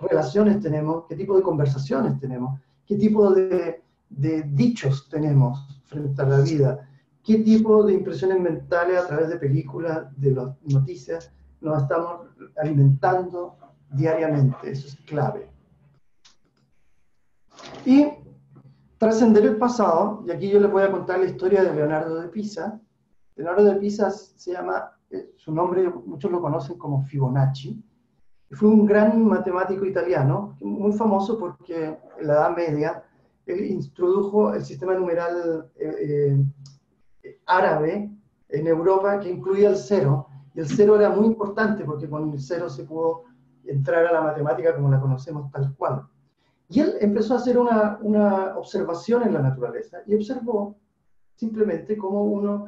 relaciones tenemos? ¿Qué tipo de conversaciones tenemos? ¿Qué tipo de dichos tenemos frente a la vida? ¿Qué tipo de impresiones mentales a través de películas, de las noticias, nos estamos alimentando diariamente? Eso es clave. Y trascender el pasado, y aquí yo les voy a contar la historia de Leonardo de Pisa. Leonardo de Pisa se llama, su nombre muchos lo conocen como Fibonacci. Fue un gran matemático italiano, muy famoso porque en la Edad Media él introdujo el sistema numeral árabe en Europa que incluía el cero, y el cero era muy importante porque con el cero se pudo entrar a la matemática como la conocemos tal cual. Y él empezó a hacer una observación en la naturaleza y observó simplemente cómo uno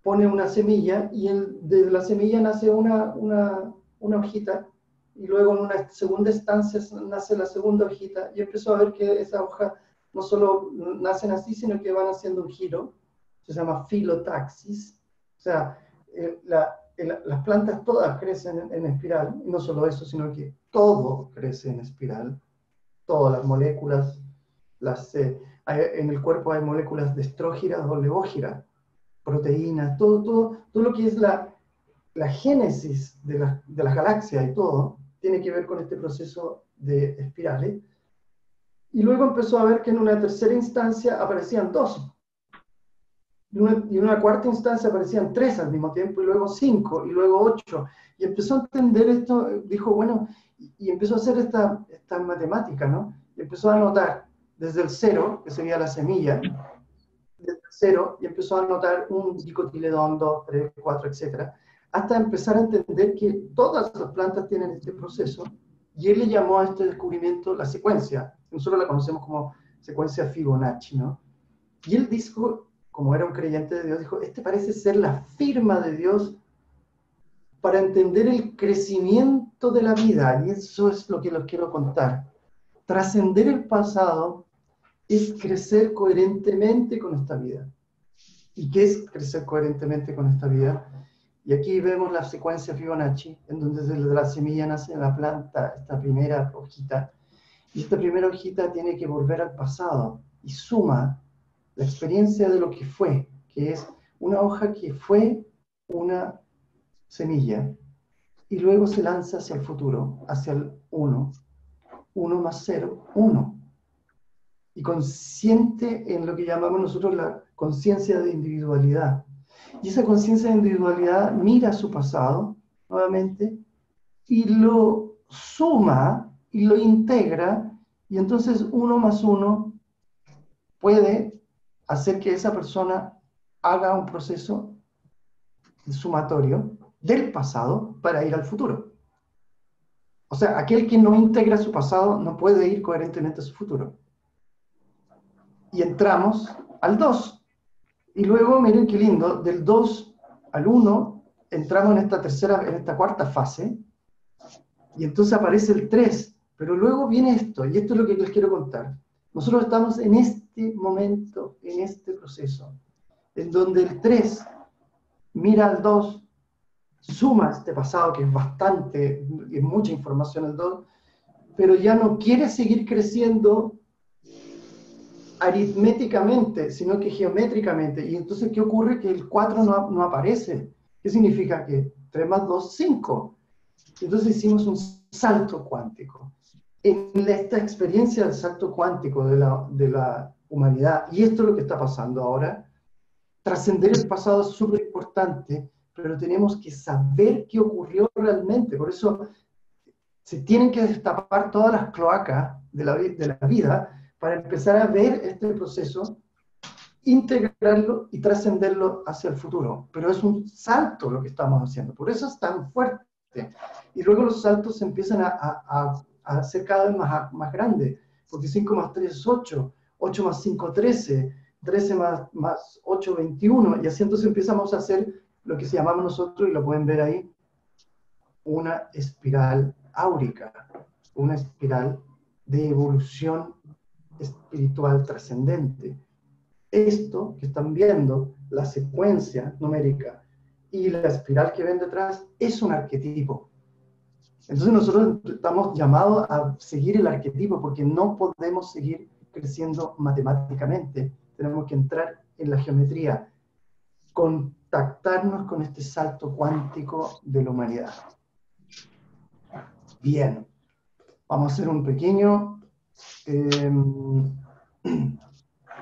pone una semilla y de la semilla nace una hojita y luego en una segunda instancia nace la segunda hojita y empezó a ver que esa hoja no solo nacen así, sino que van haciendo un giro, se llama filotaxis, o sea, las plantas todas crecen en espiral, y no solo eso, sino que todo crece en espiral, todas las moléculas, en el cuerpo hay moléculas de estrógiras o levógiras, proteínas, todo lo que es la génesis de las galaxias y todo, tiene que ver con este proceso de espirales. Y luego empezó a ver que en una tercera instancia aparecían dos. Y en una cuarta instancia aparecían 3 al mismo tiempo, y luego 5, y luego 8. Y empezó a entender esto, dijo, bueno, y empezó a hacer esta matemática, ¿no? Y empezó a anotar desde el 0, que sería la semilla, desde el 0, y empezó a anotar un dicotiledón, 2, 3, 4, etc. Hasta empezar a entender que todas las plantas tienen este proceso, y él le llamó a este descubrimiento la secuencia. Nosotros la conocemos como secuencia Fibonacci, ¿no? Y él dijo, como era un creyente de Dios, dijo, este parece ser la firma de Dios para entender el crecimiento de la vida, y eso es lo que les quiero contar. Trascender el pasado es crecer coherentemente con esta vida. ¿Y qué es crecer coherentemente con esta vida? Y aquí vemos la secuencia Fibonacci, en donde desde la semilla nace la planta, esta primera hojita, y esta primera hojita tiene que volver al pasado y suma la experiencia de lo que fue, que es una hoja que fue una semilla, y luego se lanza hacia el futuro, hacia el 1, 1 más 0, 1. Y consciente en lo que llamamos nosotros la conciencia de individualidad. Y esa conciencia de individualidad mira su pasado, nuevamente, y lo suma y lo integra, y entonces 1 más 1 puede hacer que esa persona haga un proceso sumatorio del pasado para ir al futuro. O sea, aquel que no integra su pasado no puede ir coherentemente a su futuro. Y entramos al 2. Y luego, miren qué lindo, del 2 al 1 entramos en esta cuarta fase, y entonces aparece el 3. Pero luego viene esto, y esto es lo que les quiero contar. Nosotros estamos en este momento, en este proceso, en donde el 3 mira al 2, suma este pasado que es bastante, es mucha información el 2, pero ya no quiere seguir creciendo aritméticamente, sino que geométricamente. Y entonces, ¿qué ocurre? Que el 4 no aparece. ¿Qué significa? Que 3 más 2, 5. Entonces hicimos un salto cuántico. En esta experiencia del salto cuántico de la humanidad, y esto es lo que está pasando ahora, trascender el pasado es súper importante, pero tenemos que saber qué ocurrió realmente. Por eso se tienen que destapar todas las cloacas de la vida para empezar a ver este proceso, integrarlo y trascenderlo hacia el futuro. Pero es un salto lo que estamos haciendo, por eso es tan fuerte. Y luego los saltos se empiezan a ser cada vez más grandes, porque 5 más 3 es 8, 8 más 5 13, 13 más 8 21, y así entonces empezamos a hacer lo que se llamamos nosotros, y lo pueden ver ahí, una espiral áurica, una espiral de evolución espiritual trascendente. Esto que están viendo, la secuencia numérica y la espiral que ven detrás, es un arquetipo. Entonces nosotros estamos llamados a seguir el arquetipo, porque no podemos seguir creciendo matemáticamente. Tenemos que entrar en la geometría, contactarnos con este salto cuántico de la humanidad. Bien, vamos a hacer un pequeño...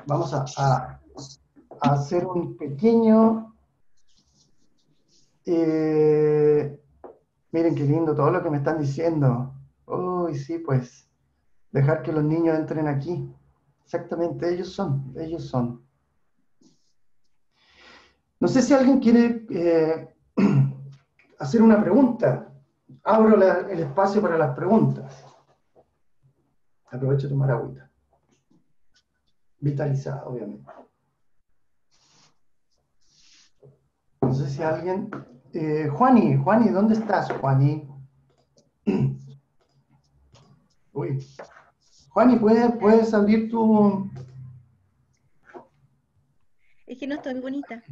vamos a hacer un pequeño... miren qué lindo todo lo que me están diciendo. Uy, sí, pues, dejar que los niños entren aquí. Exactamente, ellos son, ellos son. No sé si alguien quiere hacer una pregunta. Abro el espacio para las preguntas. Aprovecho de tomar agüita. Vitalizada, obviamente. No sé si alguien... Juani, ¿dónde estás, Juani? Uy. Juani, ¿puedes abrir tu... Es que no estoy bonita.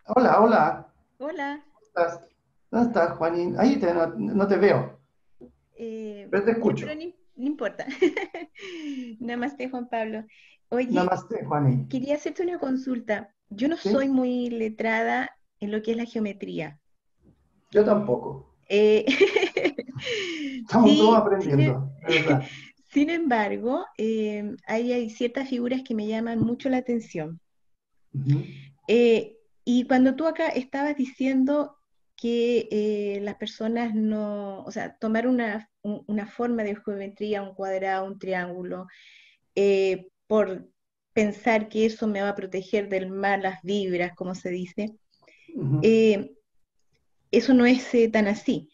Hola, hola. Hola. ¿Dónde estás, Juani? Ahí no te veo, pero te Ya, escucho. pero no importa. Namaste, Juan Pablo. Oye, Namaste, Juani. quería hacerte una consulta. Yo no soy ¿Sí? muy letrada en lo que es la geometría. Yo tampoco. Eh, Estamos todos sí, aprendiendo, de verdad. sin embargo, hay ciertas figuras que me llaman mucho la atención. Ujú. Eh, y cuando tú acá estabas diciendo que las personas no, o sea, tomar una forma de geometría, un cuadrado, un triángulo, por pensar que eso me va a proteger del mal, las vibras, como se dice, Ujú. eh, eso no es tan así.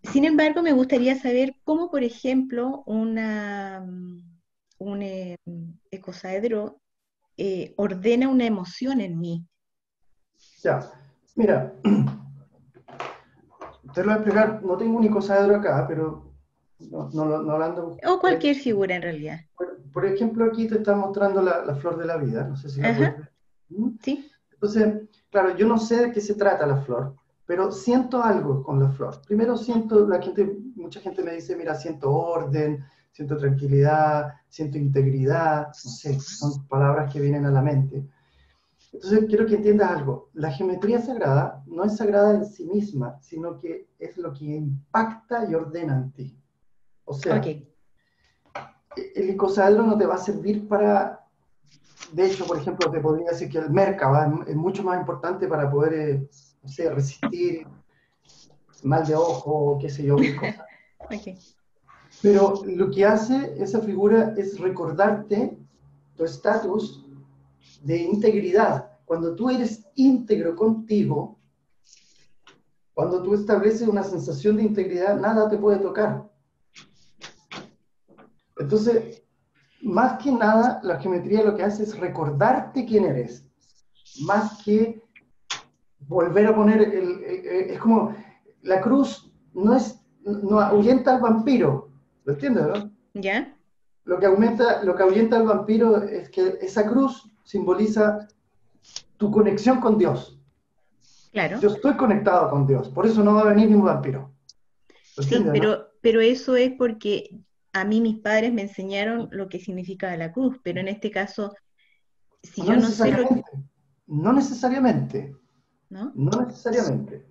Sin embargo, me gustaría saber cómo, por ejemplo, un icosaedro ordena una emoción en mí. Ya, mira, te lo voy a explicar, no tengo un icosaedro acá, pero no lo ando... O cualquier figura en realidad. Por ejemplo, aquí te está mostrando la flor de la vida, no sé si la puedes Ajá, ver. ¿Mm? sí. Entonces, claro, yo no sé de qué se trata la flor, pero siento algo con la flor. Primero siento, mucha gente me dice, mira, siento orden, siento tranquilidad, siento integridad, no sé, son palabras que vienen a la mente. Entonces, quiero que entiendas algo. La geometría sagrada no es sagrada en sí misma, sino que es lo que impacta y ordena en ti. O sea, Ok. el icosaedro no te va a servir para... De hecho, por ejemplo, te podría decir que el Merkaba es mucho más importante para poder, no sé, resistir mal de ojo, qué sé yo, mil cosas. Ok. Pero lo que hace esa figura es recordarte tu estatus de integridad. Cuando tú eres íntegro contigo, cuando tú estableces una sensación de integridad, nada te puede tocar. Entonces, más que nada, la geometría lo que hace es recordarte quién eres, más que volver a poner es como la cruz no ahuyenta al vampiro, ¿lo entiendes, no? ¿Ya? Lo que ahuyenta al vampiro es que esa cruz simboliza tu conexión con Dios. Claro. Yo estoy conectado con Dios, por eso no va a venir ningún vampiro. ¿Lo Sí, entiendes, no? pero eso es porque a mí mis padres me enseñaron lo que significa la cruz, pero en este caso, si No yo no sé lo que, necesariamente, no necesariamente, ¿no? no necesariamente.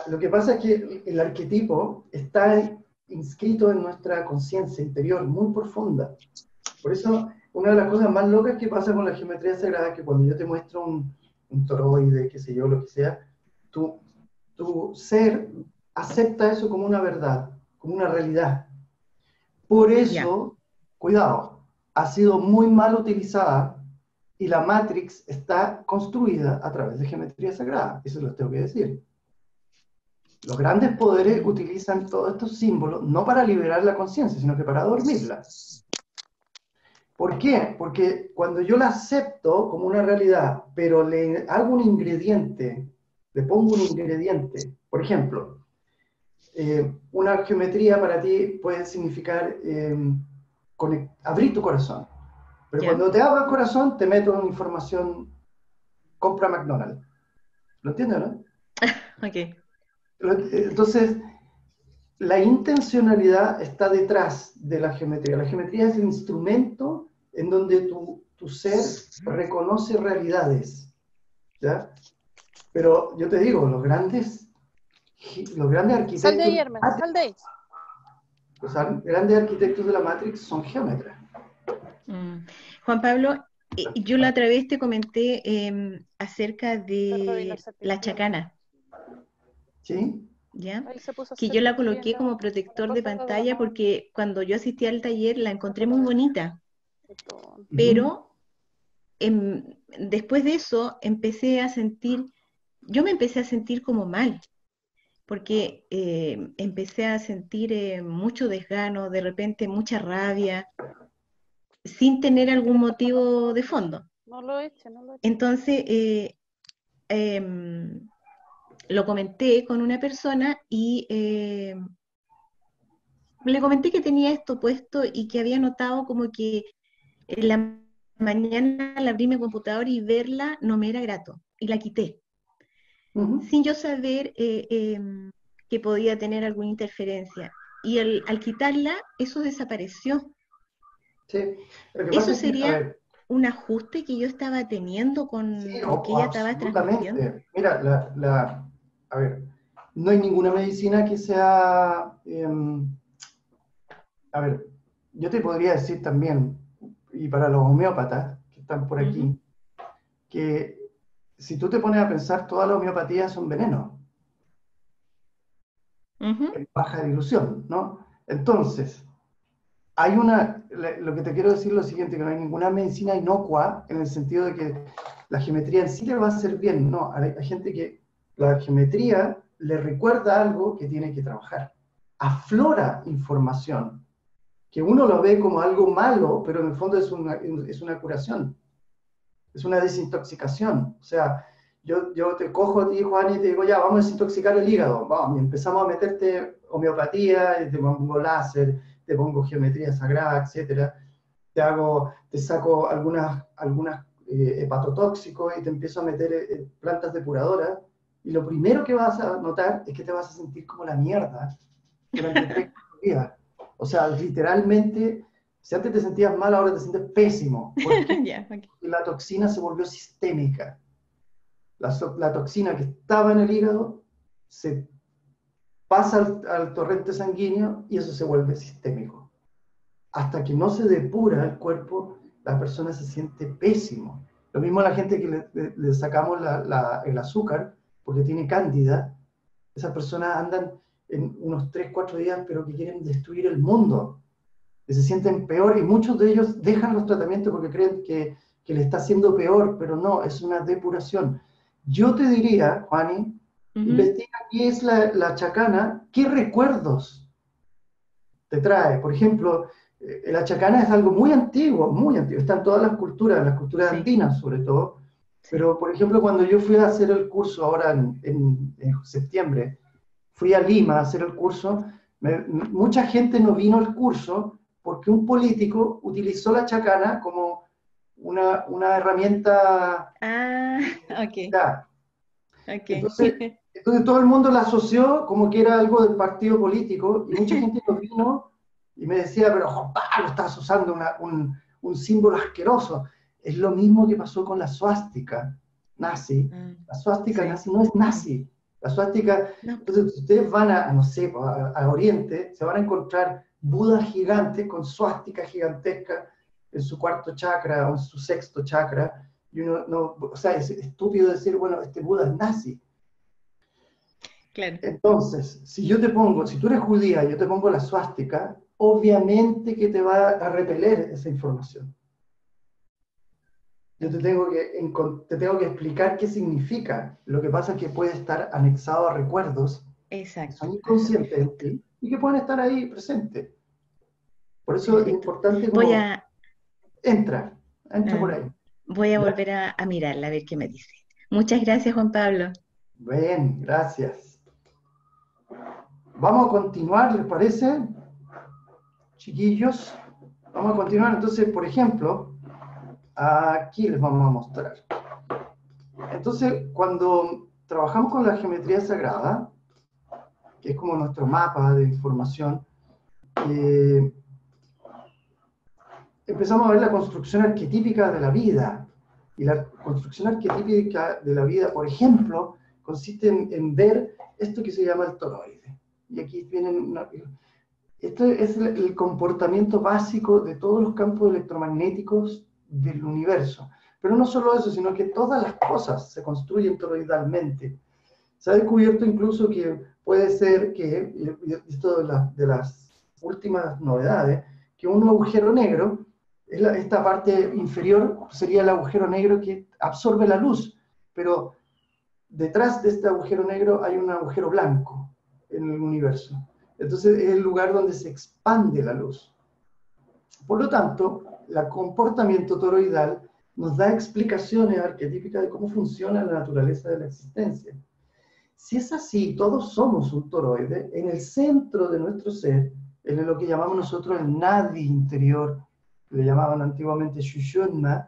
Lo que pasa es que el arquetipo está inscrito en nuestra conciencia interior, muy profunda. Por eso, una de las cosas más locas que pasa con la geometría sagrada es que cuando yo te muestro un toroide, qué sé yo, lo que sea, tu, tu ser acepta eso como una verdad, como una realidad. Por Ya. eso, cuidado, ha sido muy mal utilizada y la Matrix está construida a través de geometría sagrada. Eso lo tengo que decir. Los grandes poderes Mm. utilizan todos estos símbolos no para liberar la conciencia, sino que para dormirla. ¿Por qué? Porque cuando yo la acepto como una realidad, pero le hago un ingrediente, le pongo un ingrediente, por ejemplo, una geometría para ti puede significar abrir tu corazón. Pero ¿Ya? cuando te abro el corazón, te meto en información, compra McDonald's. ¿Lo entiendes, no? Ok. Entonces, la intencionalidad está detrás de la geometría. La geometría es el instrumento en donde tu ser reconoce realidades, ¿ya? Pero yo te digo, los grandes Sal de arquitectos, ahí, Hermes, sal de ahí. los grandes arquitectos de la Matrix son geómetras. Mm. Juan Pablo, yo la otra vez te comenté acerca Perro vino a de hacer la pipí, ¿no? chacana, ¿Sí? ¿ya? Ahí se puso a Que hacer yo la pipí coloqué en como la protector de cosa de la pantalla mano. porque cuando yo asistí al taller la encontré muy bonita, Uh -huh. pero después de eso yo me empecé a sentir como mal, porque empecé a sentir mucho desgano, de repente mucha rabia, sin tener algún motivo de fondo. No lo eche, no lo eche. Entonces, em, lo comenté con una persona y le comenté que tenía esto puesto y que había notado como que en la mañana al abrir mi computador y verla no me era grato y la quité, Uh -huh. sin yo saber que podía tener alguna interferencia. Y al quitarla, eso desapareció. Sí. Lo que pasa Eso es que, a sería ver, un ajuste que yo estaba teniendo sí, con lo que ella estaba transmitiendo. absolutamente. Mira, a ver, no hay ninguna medicina que sea, a ver, yo te podría decir también, y para los homeópatas que están por Uh -huh, aquí, que si tú te pones a pensar, todas las homeopatías son venenos, uh -huh, en baja dilución, ¿no? Entonces, lo que te quiero decir es lo siguiente, que no hay ninguna medicina inocua en el sentido de que la geometría en sí le va a hacer bien, no, hay gente que la geometría le recuerda algo que tiene que trabajar, aflora información, que uno lo ve como algo malo, pero en el fondo es una curación, es una desintoxicación. O sea, yo te cojo a ti, Juan, y te digo, ya, vamos a desintoxicar el hígado. Vamos, y empezamos a meterte homeopatía, y te pongo láser, te pongo geometría sagrada, etcétera. Te saco algunas hepatotóxicos y te empiezo a meter plantas depuradoras. Y lo primero que vas a notar es que te vas a sentir como la mierda durante 3 días. O sea, literalmente, si antes te sentías mal, ahora te sientes pésimo. Porque Ya, ok. la toxina se volvió sistémica. La toxina que estaba en el hígado se pasa al torrente sanguíneo y eso se vuelve sistémico. Hasta que no se depura el cuerpo, la persona se siente pésimo. Lo mismo a la gente que le sacamos el azúcar porque tiene cándida. Esas personas andan en unos 3, 4 días, pero que quieren destruir el mundo. Que se sienten peor y muchos de ellos dejan los tratamientos porque creen que le está haciendo peor, pero no, es una depuración. Yo te diría, Juani, investiga qué es la chacana, qué recuerdos te trae. Por ejemplo, la chacana es algo muy antiguo, está en todas las culturas Sí. andinas sobre todo, Sí. pero por ejemplo cuando yo fui a hacer el curso ahora en septiembre, fui a Lima a hacer el curso, mucha gente no vino al curso porque un político utilizó la chacana como una herramienta. Ah, ok. Ya. Ok. Entonces todo el mundo la asoció como que era algo del partido político y mucha gente no vino y me decía, pero Juan Pablo, estás usando un símbolo asqueroso. Es lo mismo que pasó con la suástica nazi. La suástica Sí. nazi no es nazi. La suástica, No. entonces si ustedes van no sé, a Oriente, se van a encontrar budas gigantes con suástica gigantesca en su cuarto chakra o en su sexto chakra. Y uno no, o sea, es estúpido decir, bueno, este Buda es nazi. Claro. Entonces, si tú eres judía y yo te pongo la suástica, obviamente que te va a repeler esa información. Yo te tengo que explicar qué significa. Lo que pasa es que puede estar anexado a recuerdos que Exacto. son inconscientes en ti y que pueden estar ahí presentes. Por eso es Perfecto. importante Voy como a, entra por ahí. voy a ¿Ya? volver a mirarla, a ver qué me dice. Muchas gracias, Juan Pablo. Bien, gracias. Vamos a continuar, ¿les parece? Chiquillos, vamos a continuar. Entonces, por ejemplo, aquí les vamos a mostrar. Entonces, cuando trabajamos con la geometría sagrada, que es como nuestro mapa de información, empezamos a ver la construcción arquetípica de la vida. Y la construcción arquetípica de la vida, por ejemplo, consiste en ver esto que se llama el toroide. Y aquí vienen... Este es el comportamiento básico de todos los campos electromagnéticos del universo. Pero no solo eso, sino que todas las cosas se construyen toroidalmente. Se ha descubierto incluso que puede ser que, y esto de las últimas novedades, que un agujero negro, esta parte inferior sería el agujero negro que absorbe la luz, pero detrás de este agujero negro hay un agujero blanco en el universo. Entonces es el lugar donde se expande la luz. Por lo tanto, el comportamiento toroidal nos da explicaciones arquetípicas de cómo funciona la naturaleza de la existencia. Si es así, todos somos un toroide, en el centro de nuestro ser, en lo que llamamos nosotros el nadi interior, que le llamaban antiguamente Shushunma,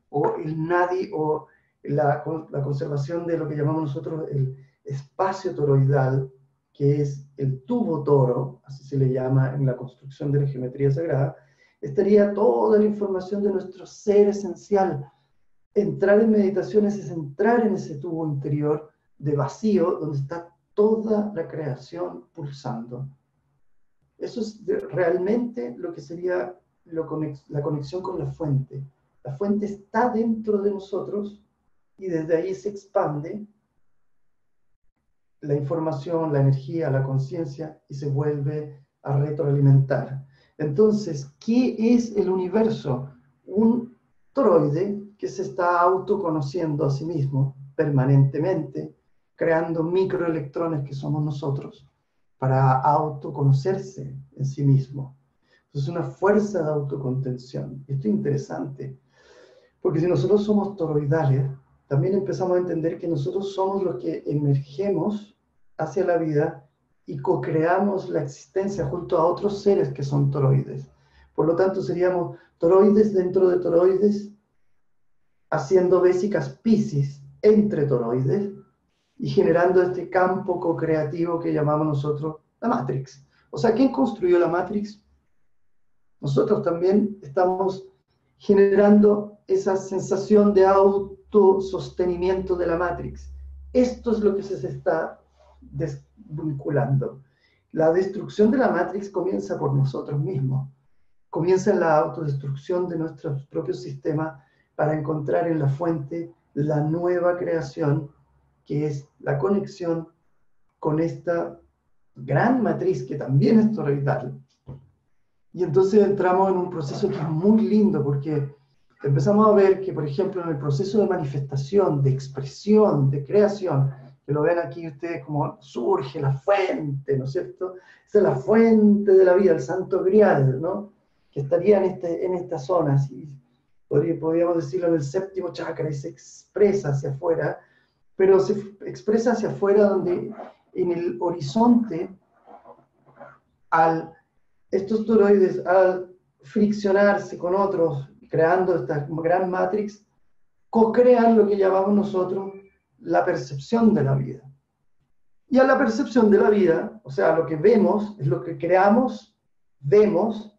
o el nadi, o la conservación de lo que llamamos nosotros el espacio toroidal, que es el tubo toro, así se le llama en la construcción de la geometría sagrada, estaría toda la información de nuestro ser esencial. Entrar en meditaciones es entrar en ese tubo interior de vacío donde está toda la creación pulsando. Eso es realmente lo que sería la conexión con la fuente. La fuente está dentro de nosotros y desde ahí se expande la información, la energía, la conciencia y se vuelve a retroalimentar. Entonces, ¿qué es el universo? Un toroide que se está autoconociendo a sí mismo permanentemente, creando microelectrones que somos nosotros para autoconocerse en sí mismo. Es una fuerza de autocontención. Esto es interesante, porque si nosotros somos toroidales, también empezamos a entender que nosotros somos los que emergemos hacia la vida y co-creamos la existencia junto a otros seres que son toroides. Por lo tanto, seríamos toroides dentro de toroides, haciendo vésicas Piscis entre toroides y generando este campo co-creativo que llamamos nosotros la Matrix. O sea, ¿quién construyó la Matrix? Nosotros también estamos generando esa sensación de autosostenimiento de la Matrix. Esto es lo que se está desvinculando. La destrucción de la Matrix comienza por nosotros mismos. Comienza en la autodestrucción de nuestros propios sistemas para encontrar en la fuente la nueva creación, que es la conexión con esta gran matriz que también es toroidal. Y entonces entramos en un proceso que es muy lindo, porque empezamos a ver que, por ejemplo, en el proceso de manifestación, de expresión, de creación, que lo ven aquí ustedes como surge la fuente, ¿no es cierto? Esa es la fuente de la vida, el santo grial, ¿no? Que estaría en esta zona, así, podríamos decirlo en el séptimo chakra, y se expresa hacia afuera, pero se expresa hacia afuera donde en el horizonte, estos toroides, al friccionarse con otros, creando esta gran matrix, co-crean lo que llamamos nosotros la percepción de la vida. Y a la percepción de la vida, o sea, lo que vemos, es lo que creamos, vemos,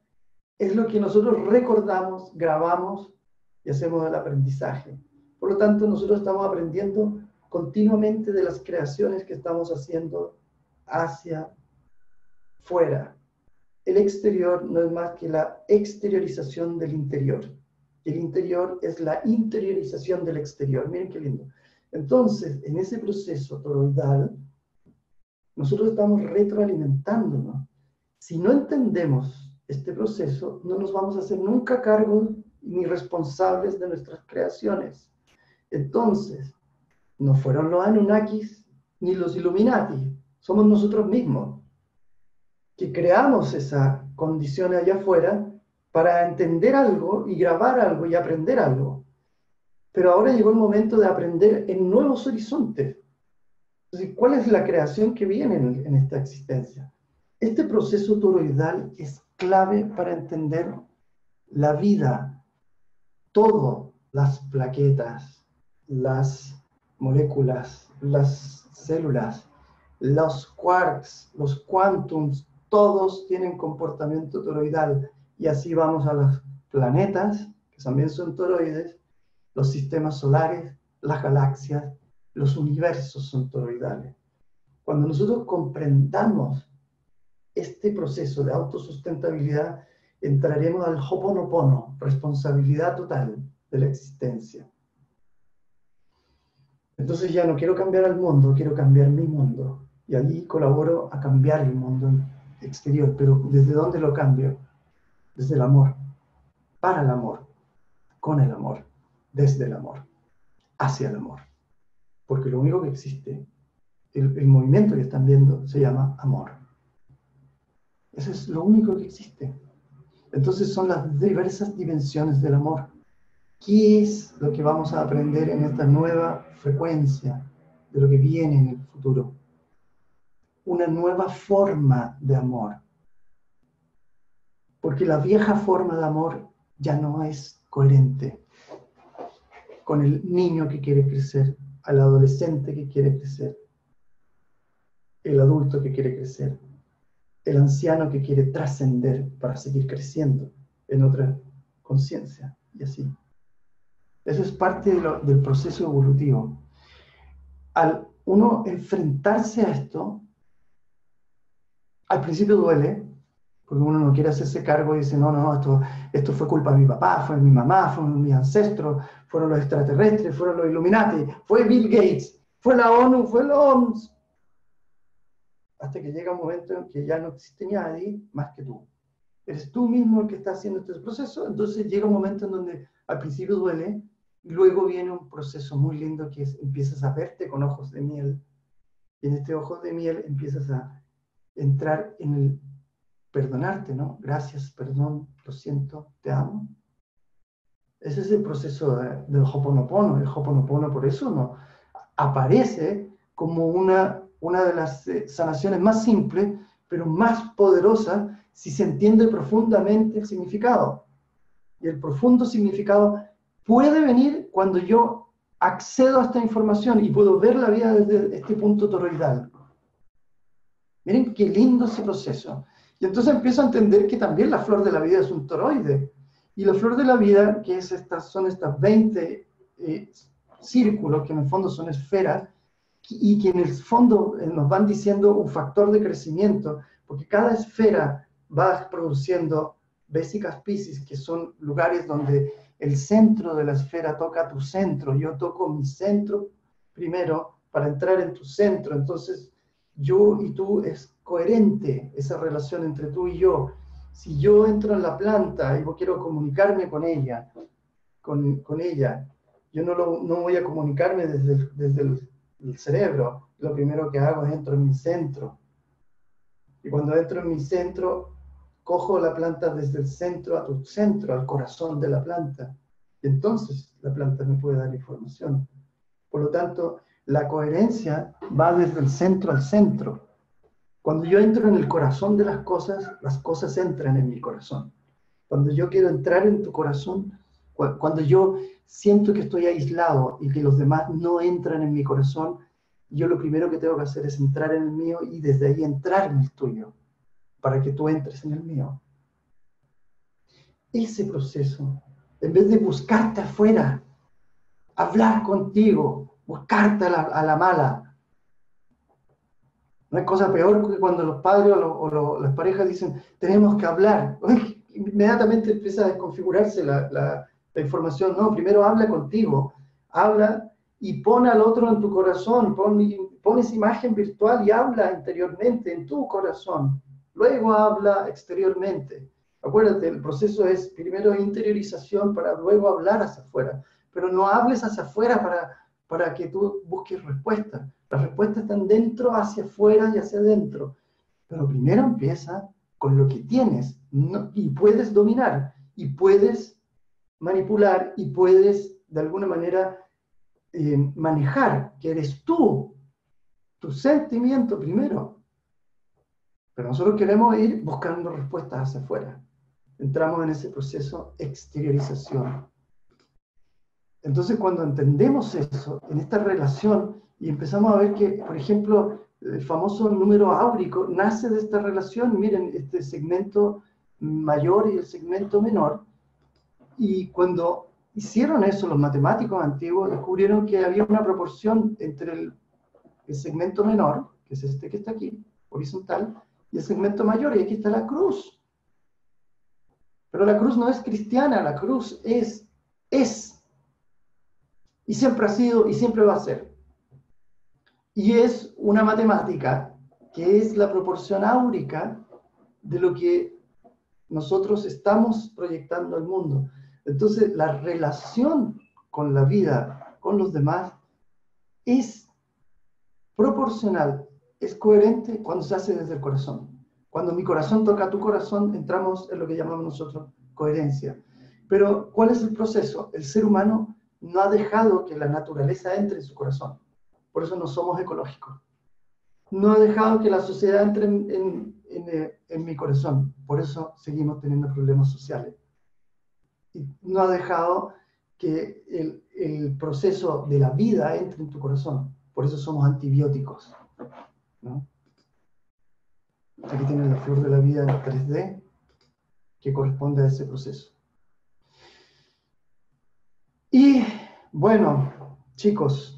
es lo que nosotros recordamos, grabamos y hacemos el aprendizaje. Por lo tanto, nosotros estamos aprendiendo continuamente de las creaciones que estamos haciendo hacia fuera. El exterior no es más que la exteriorización del interior. El interior es la interiorización del exterior. Miren qué lindo. Entonces, en ese proceso toroidal, nosotros estamos retroalimentándonos. Si no entendemos este proceso, no nos vamos a hacer nunca cargo ni responsables de nuestras creaciones. Entonces, no fueron los Anunnakis ni los Illuminati, somos nosotros mismos que creamos esa condición allá afuera para entender algo y grabar algo y aprender algo. Pero ahora llegó el momento de aprender en nuevos horizontes. Entonces, ¿cuál es la creación que viene en esta existencia? Este proceso toroidal es clave para entender la vida, todo, las plaquetas, las moléculas, las células, los quarks, los quantums, todos tienen comportamiento toroidal. Y así vamos a los planetas, que también son toroides, los sistemas solares, las galaxias, los universos son toroidales. Cuando nosotros comprendamos este proceso de autosustentabilidad, entraremos al Ho'oponopono, responsabilidad total de la existencia. Entonces ya no quiero cambiar al mundo, quiero cambiar mi mundo. Y allí colaboro a cambiar el mundo exterior. Pero ¿desde dónde lo cambio? Desde el amor, para el amor, con el amor, desde el amor, hacia el amor. Porque lo único que existe, el movimiento que están viendo, se llama amor. Eso es lo único que existe. Entonces son las diversas dimensiones del amor. ¿Qué es lo que vamos a aprender en esta nueva frecuencia de lo que viene en el futuro? Una nueva forma de amor. Porque la vieja forma de amor ya no es coherente con el niño que quiere crecer, al adolescente que quiere crecer, el adulto que quiere crecer, el anciano que quiere trascender para seguir creciendo en otra conciencia, y así. Eso es parte del proceso evolutivo. Al uno enfrentarse a esto, al principio duele, porque uno no quiere hacerse cargo y dice, no, esto fue culpa de mi papá, fue mi mamá, fueron mis ancestros, fueron los extraterrestres, fueron los Illuminati, fue Bill Gates, fue la ONU, fue la OMS. Hasta que llega un momento en que ya no existe nadie más que tú. Eres tú mismo el que está haciendo este proceso, entonces llega un momento en donde al principio duele, y luego viene un proceso muy lindo que es, empiezas a verte con ojos de miel, y en este ojos de miel empiezas a entrar en el perdonarte, ¿no? Gracias, perdón, lo siento, te amo. Ese es el proceso del Ho'oponopono. El Ho'oponopono por eso no aparece como una de las sanaciones más simples, pero más poderosas si se entiende profundamente el significado. Y el profundo significado puede venir cuando yo accedo a esta información y puedo ver la vida desde este punto toroidal. Miren qué lindo ese proceso. Y entonces empiezo a entender que también la flor de la vida es un toroide. Y la flor de la vida, que son estas 20 círculos, que en el fondo son esferas, y que en el fondo nos van diciendo un factor de crecimiento, porque cada esfera va produciendo vésicas piscis, que son lugares donde el centro de la esfera toca tu centro. Yo toco mi centro primero para entrar en tu centro. Entonces, yo y tú es coherente esa relación entre tú y yo. Si yo entro en la planta y quiero comunicarme con ella, yo no voy a comunicarme desde el cerebro. Lo primero que hago es entro en mi centro. Y cuando entro en mi centro, cojo la planta desde el centro a tu centro, al corazón de la planta. Y entonces la planta me puede dar información. Por lo tanto, la coherencia va desde el centro al centro. Cuando yo entro en el corazón de las cosas entran en mi corazón. Cuando yo quiero entrar en tu corazón, cuando yo siento que estoy aislado y que los demás no entran en mi corazón, yo lo primero que tengo que hacer es entrar en el mío y desde ahí entrar en el tuyo, para que tú entres en el mío. Ese proceso, en vez de buscarte afuera, hablar contigo, buscarte a la mala. No hay cosa peor que cuando los padres o las parejas dicen, tenemos que hablar. Inmediatamente empieza a desconfigurarse la información. No, primero habla contigo, habla y pon al otro en tu corazón, pon esa imagen virtual y habla interiormente en tu corazón. Luego habla exteriormente. Acuérdate, el proceso es primero interiorización para luego hablar hacia afuera. Pero no hables hacia afuera para que tú busques respuestas. Las respuestas están dentro, hacia afuera y hacia adentro. Pero primero empieza con lo que tienes, y puedes dominar, y puedes manipular, y puedes de alguna manera manejar, que eres tú, tu sentimiento primero. Pero nosotros queremos ir buscando respuestas hacia afuera. Entramos en ese proceso exteriorización. Entonces, cuando entendemos eso, en esta relación, y empezamos a ver que, por ejemplo, el famoso número áurico nace de esta relación, miren, este segmento mayor y el segmento menor, y cuando hicieron eso los matemáticos antiguos, descubrieron que había una proporción entre el segmento menor, que es este que está aquí, horizontal, y el segmento mayor, y aquí está la cruz. Pero la cruz no es cristiana, la cruz es. Y siempre ha sido y siempre va a ser. Y es una matemática que es la proporción áurica de lo que nosotros estamos proyectando al mundo. Entonces, la relación con la vida, con los demás, es proporcional, es coherente cuando se hace desde el corazón. Cuando mi corazón toca tu corazón, entramos en lo que llamamos nosotros coherencia. Pero, ¿cuál es el proceso? El ser humano no ha dejado que la naturaleza entre en su corazón. Por eso no somos ecológicos. No ha dejado que la sociedad entre en mi corazón. Por eso seguimos teniendo problemas sociales. Y no ha dejado que el proceso de la vida entre en tu corazón. Por eso somos antibióticos, ¿no? Aquí tienen la flor de la vida en 3D, que corresponde a ese proceso. Y bueno, chicos,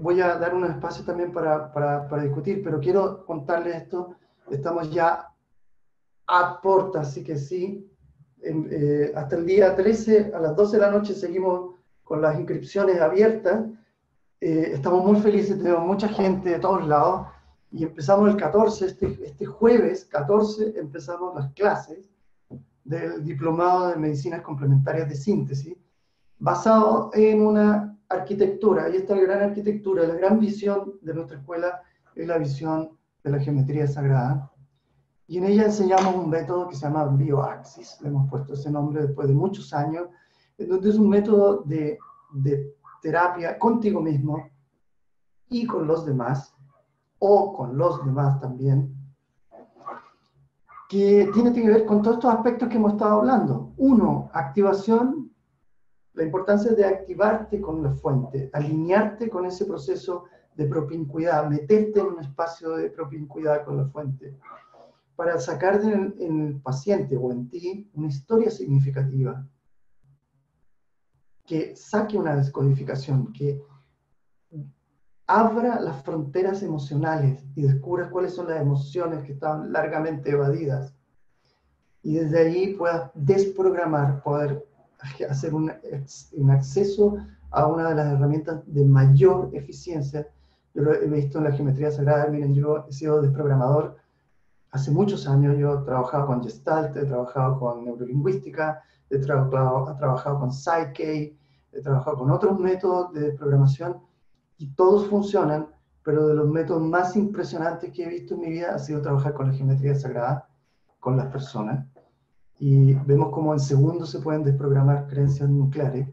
voy a dar un espacio también para discutir, pero quiero contarles esto. Estamos ya a puertas, así que sí. Hasta el día 13, a las 12 de la noche, seguimos con las inscripciones abiertas. Estamos muy felices, tenemos mucha gente de todos lados. Y empezamos el 14, este jueves 14, empezamos las clases del Diplomado de Medicinas Complementarias de Síntesis, basado en una arquitectura, y esta gran arquitectura, la gran visión de nuestra escuela es la visión de la geometría sagrada, Y en ella enseñamos un método que se llama BioAxis, le hemos puesto ese nombre después de muchos años, en donde es un método de terapia contigo mismo y con los demás, o con los demás también, que tiene que ver con todos estos aspectos que hemos estado hablando. Uno, activación, la importancia de activarte con la fuente, alinearte con ese proceso de propincuidad, meterte en un espacio de propincuidad con la fuente, para sacar en el paciente o en ti una historia significativa, que saque una descodificación, que abra las fronteras emocionales y descubra cuáles son las emociones que están largamente evadidas. Y desde ahí puedas desprogramar, poder hacer un acceso a una de las herramientas de mayor eficiencia. Yo lo he visto en la geometría sagrada. Miren, yo he sido desprogramador hace muchos años. Yo he trabajado con Gestalt, he trabajado con neurolingüística, he trabajado con Psyche, he trabajado con otros métodos de programación, y todos funcionan, pero de los métodos más impresionantes que he visto en mi vida ha sido trabajar con la geometría sagrada, con las personas, y vemos cómo en segundos se pueden desprogramar creencias nucleares.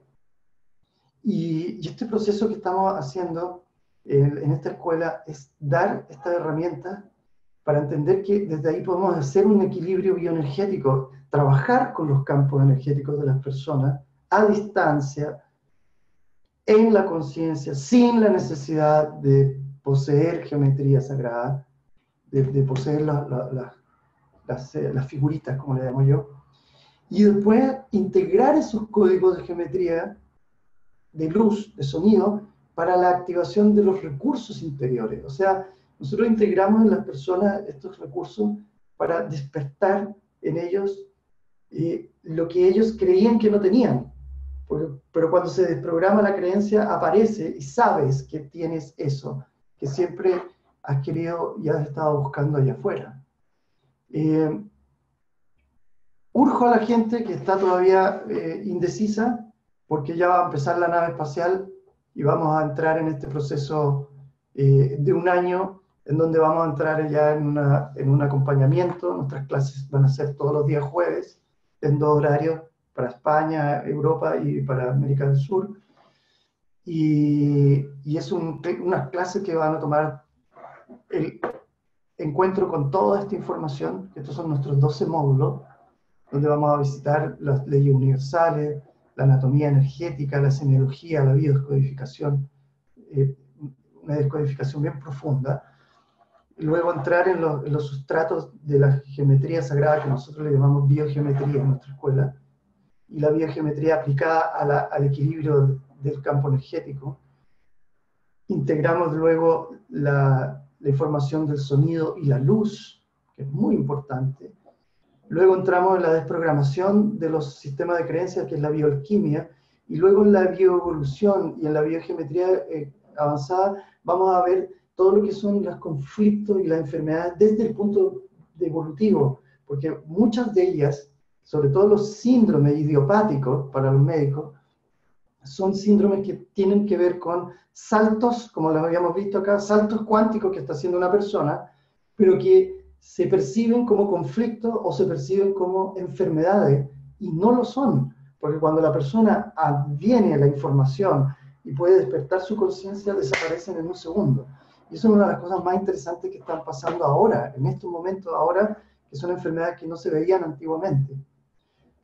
Y este proceso que estamos haciendo en esta escuela es dar esta herramienta para entender que desde ahí podemos hacer un equilibrio bioenergético, trabajar con los campos energéticos de las personas a distancia, en la conciencia, sin la necesidad de poseer geometría sagrada, de poseer las figuritas, como le llamo yo, y después integrar esos códigos de geometría, de luz, de sonido, para la activación de los recursos interiores. O sea, nosotros integramos en las personas estos recursos para despertar en ellos lo que ellos creían que no tenían. Pero cuando se desprograma la creencia, aparece y sabes que tienes eso, que siempre has querido y has estado buscando allá afuera. Urjo a la gente que está todavía indecisa, porque ya va a empezar la nave espacial y vamos a entrar en este proceso de un año, en donde vamos a entrar ya en un acompañamiento. Nuestras clases van a ser todos los días jueves, en 2 horarios, para España, Europa y para América del Sur. Y es unas clases que van a tomar el encuentro con toda esta información, que estos son nuestros 12 módulos, donde vamos a visitar las leyes universales, la anatomía energética, la semiología, la biodescodificación, una descodificación bien profunda. Y luego entrar en los sustratos de la geometría sagrada, que nosotros le llamamos biogeometría en nuestra escuela, y la biogeometría aplicada al equilibrio del campo energético. Integramos luego la información del sonido y la luz, que es muy importante. Luego entramos en la desprogramación de los sistemas de creencias, que es la bioalquimia, y luego en la bioevolución y en la biogeometría avanzada vamos a ver todo lo que son los conflictos y las enfermedades desde el punto evolutivo, porque muchas de ellas, sobre todo los síndromes idiopáticos para los médicos, son síndromes que tienen que ver con saltos, como los habíamos visto acá, saltos cuánticos que está haciendo una persona, pero que se perciben como conflictos o se perciben como enfermedades, y no lo son, porque cuando la persona adviene la información y puede despertar su conciencia, desaparecen en un segundo. Y eso es una de las cosas más interesantes que están pasando ahora, en estos momentos ahora, que son enfermedades que no se veían antiguamente.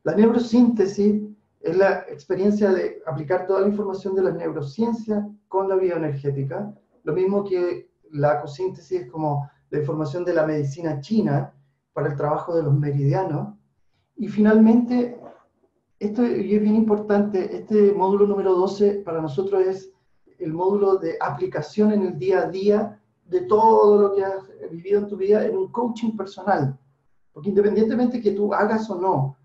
La neurosíntesis es la experiencia de aplicar toda la información de las neurociencias con la bioenergética, lo mismo que la ecosíntesis es como la información de la medicina china para el trabajo de los meridianos. Y finalmente, esto es bien importante, este módulo número 12 para nosotros es el módulo de aplicación en el día a día de todo lo que has vivido en tu vida en un coaching personal. Porque independientemente que tú hagas o no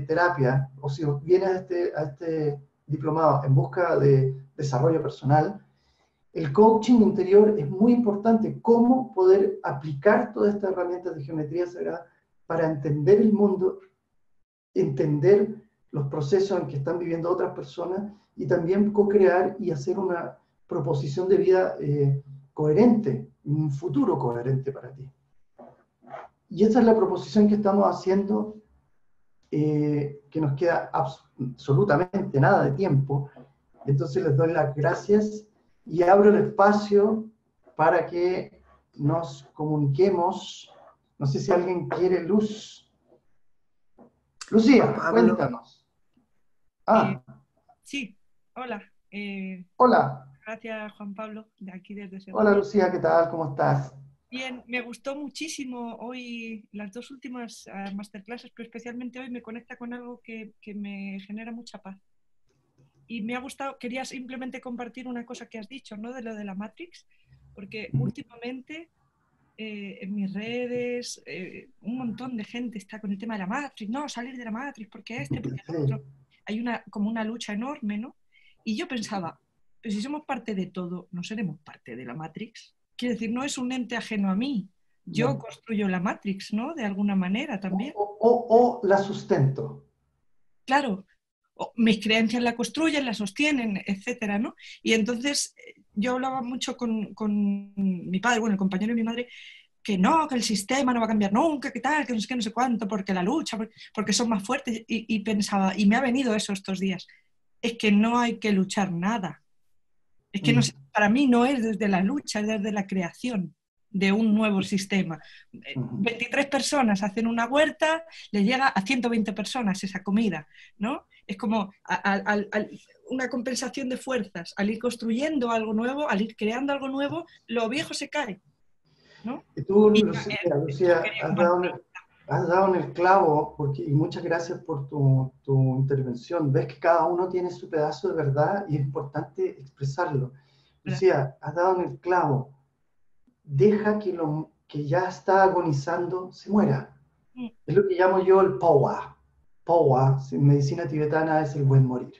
terapia, o si vienes a este diplomado en busca de desarrollo personal, el coaching interior es muy importante. Cómo poder aplicar todas estas herramientas de geometría sagrada para entender el mundo, entender los procesos en que están viviendo otras personas, y también co-crear y hacer una proposición de vida coherente, un futuro coherente para ti. y esa es la proposición que estamos haciendo, que nos queda absolutamente nada de tiempo. Entonces les doy las gracias y abro el espacio para que nos comuniquemos. No sé si alguien quiere Luz. Lucía, cuéntanos. Sí, hola. Hola. Gracias, Juan Pablo, de aquí desde Sevilla. Hola, Lucía, ¿qué tal? ¿Cómo estás? Bien, me gustó muchísimo hoy las dos últimas masterclasses, pero especialmente hoy me conecta con algo que me genera mucha paz. Y me ha gustado, quería simplemente compartir una cosa que has dicho, ¿no? De lo de la Matrix, porque últimamente en mis redes un montón de gente está con el tema de la Matrix, no, salir de la Matrix, porque porque el otro. Hay como una lucha enorme, ¿no? Y yo pensaba, pero si somos parte de todo, ¿no seremos parte de la Matrix? Quiero decir, no es un ente ajeno a mí. Yo construyo la Matrix, ¿no? De alguna manera también. O la sustento. Claro, mis creencias la construyen, la sostienen, etcétera, ¿no? Y entonces yo hablaba mucho con mi padre, bueno, el compañero de mi madre, que no, que el sistema no va a cambiar nunca, que tal, que no sé qué, no sé cuánto, porque la lucha, porque son más fuertes. Y pensaba, y me ha venido eso estos días, es que no hay que luchar nada. Es que no sé, para mí no es desde la lucha, es desde la creación de un nuevo sistema. 23 personas hacen una huerta, le llega a 120 personas esa comida, ¿no? Es como una compensación de fuerzas. Al ir construyendo algo nuevo, al ir creando algo nuevo, lo viejo se cae, ¿no? Y tú, Lucía, has dado en el clavo, y muchas gracias por tu intervención. Ves que cada uno tiene su pedazo de verdad y es importante expresarlo. Lucía, has dado en el clavo. Deja que lo que ya está agonizando se muera. Es lo que llamo yo el Powa. Powa, en medicina tibetana, es el buen morir.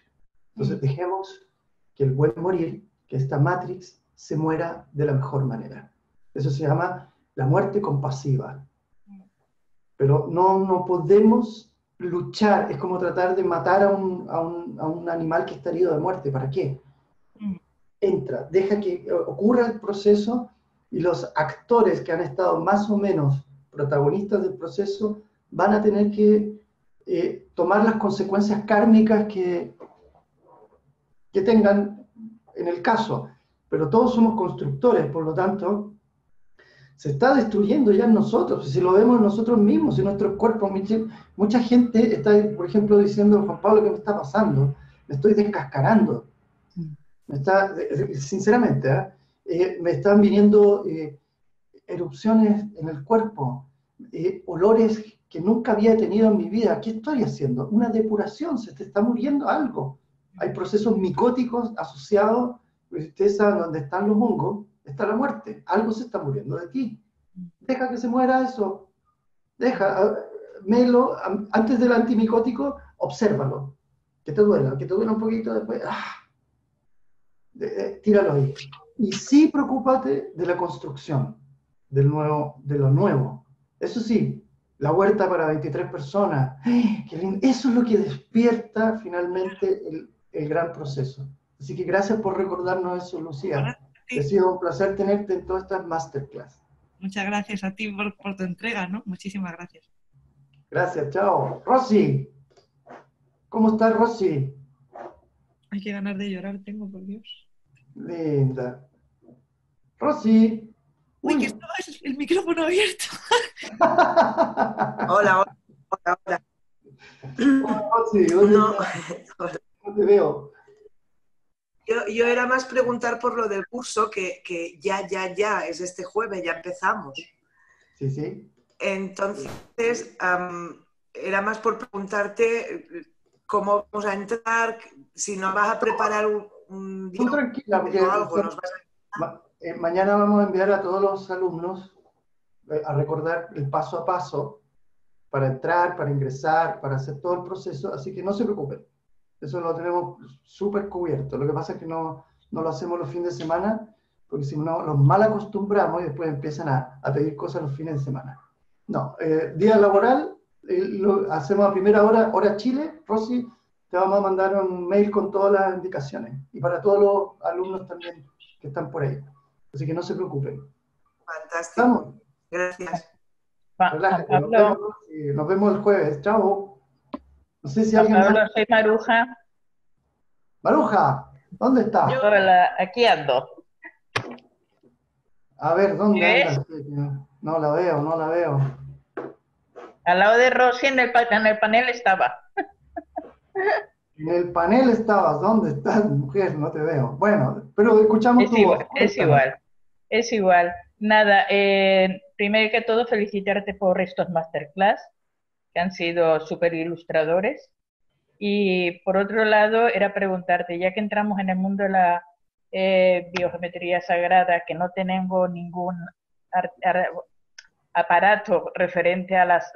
Entonces dejemos que el buen morir, que esta Matrix, se muera de la mejor manera. Eso se llama la muerte compasiva. Pero no podemos luchar, es como tratar de matar a un animal que está herido de muerte. ¿Para qué? Entra, deja que ocurra el proceso y los actores que han estado más o menos protagonistas del proceso van a tener que tomar las consecuencias kármicas que tengan en el caso. Pero todos somos constructores, por lo tanto, se está destruyendo ya en nosotros, si lo vemos nosotros mismos, en nuestros cuerpos. Mucha gente está, por ejemplo, diciendo, Juan Pablo, ¿qué me está pasando? Me estoy descascarando. Sinceramente, me están viniendo erupciones en el cuerpo, olores que nunca había tenido en mi vida. ¿Qué estoy haciendo? Una depuración, se te está muriendo algo. Hay procesos micóticos asociados, ustedes saben dónde están los hongos, está la muerte, algo se está muriendo de ti. Deja que se muera eso, melo, antes del antimicótico, obsérvalo, que te duela un poquito después, tíralo ahí. Y sí, preocúpate de la construcción, de lo nuevo. Eso sí, la huerta para 23 personas, qué lindo. Eso es lo que despierta finalmente el gran proceso. Así que gracias por recordarnos eso, Lucía. Ha sido un placer tenerte en todas estas masterclass. Muchas gracias a ti por tu entrega, ¿no? Muchísimas gracias. Gracias, chao. Rosy, ¿cómo estás, Rosy? Hay que ganar de llorar, tengo, por Dios. Linda. Rosy. Uy, que estaba el micrófono abierto. Hola. Hola, Rosy, no te veo. Yo era más preguntar por lo del curso, que ya, es este jueves, ya empezamos. Sí. Entonces, era más por preguntarte cómo vamos a entrar, si nos vas a preparar un día. Tú tranquila, porque algo, mañana vamos a enviar a todos los alumnos a recordar el paso a paso para entrar, para ingresar, para hacer todo el proceso, así que no se preocupen. Eso lo tenemos súper cubierto. Lo que pasa es que no lo hacemos los fines de semana, porque si no los mal acostumbramos y después empiezan a pedir cosas los fines de semana. No, día laboral, lo hacemos a primera hora Chile. Rosy, te vamos a mandar un mail con todas las indicaciones. Y para todos los alumnos también que están por ahí. Así que no se preocupen. Fantástico. ¿Estamos? Gracias. Juan Relájate, Pablo, nos vemos el jueves. Chao. No sé si Juan alguien Pablo, más. soy Maruja. Maruja, ¿dónde está? Hola, aquí ando. A ver, ¿dónde ¿Qué? andas? No la veo, no la veo. Al lado de Rosy en el panel estaba. En el panel estabas. ¿Dónde estás, mujer? No te veo. Bueno, pero escuchamos Es tu igual, voz. es Cuéntanos. igual, es igual. Nada, primero que todo felicitarte por estos masterclass que han sido súper ilustradores. Y por otro lado, era preguntarte, ya que entramos en el mundo de la biogeometría sagrada, que no tenemos ningún aparato referente a las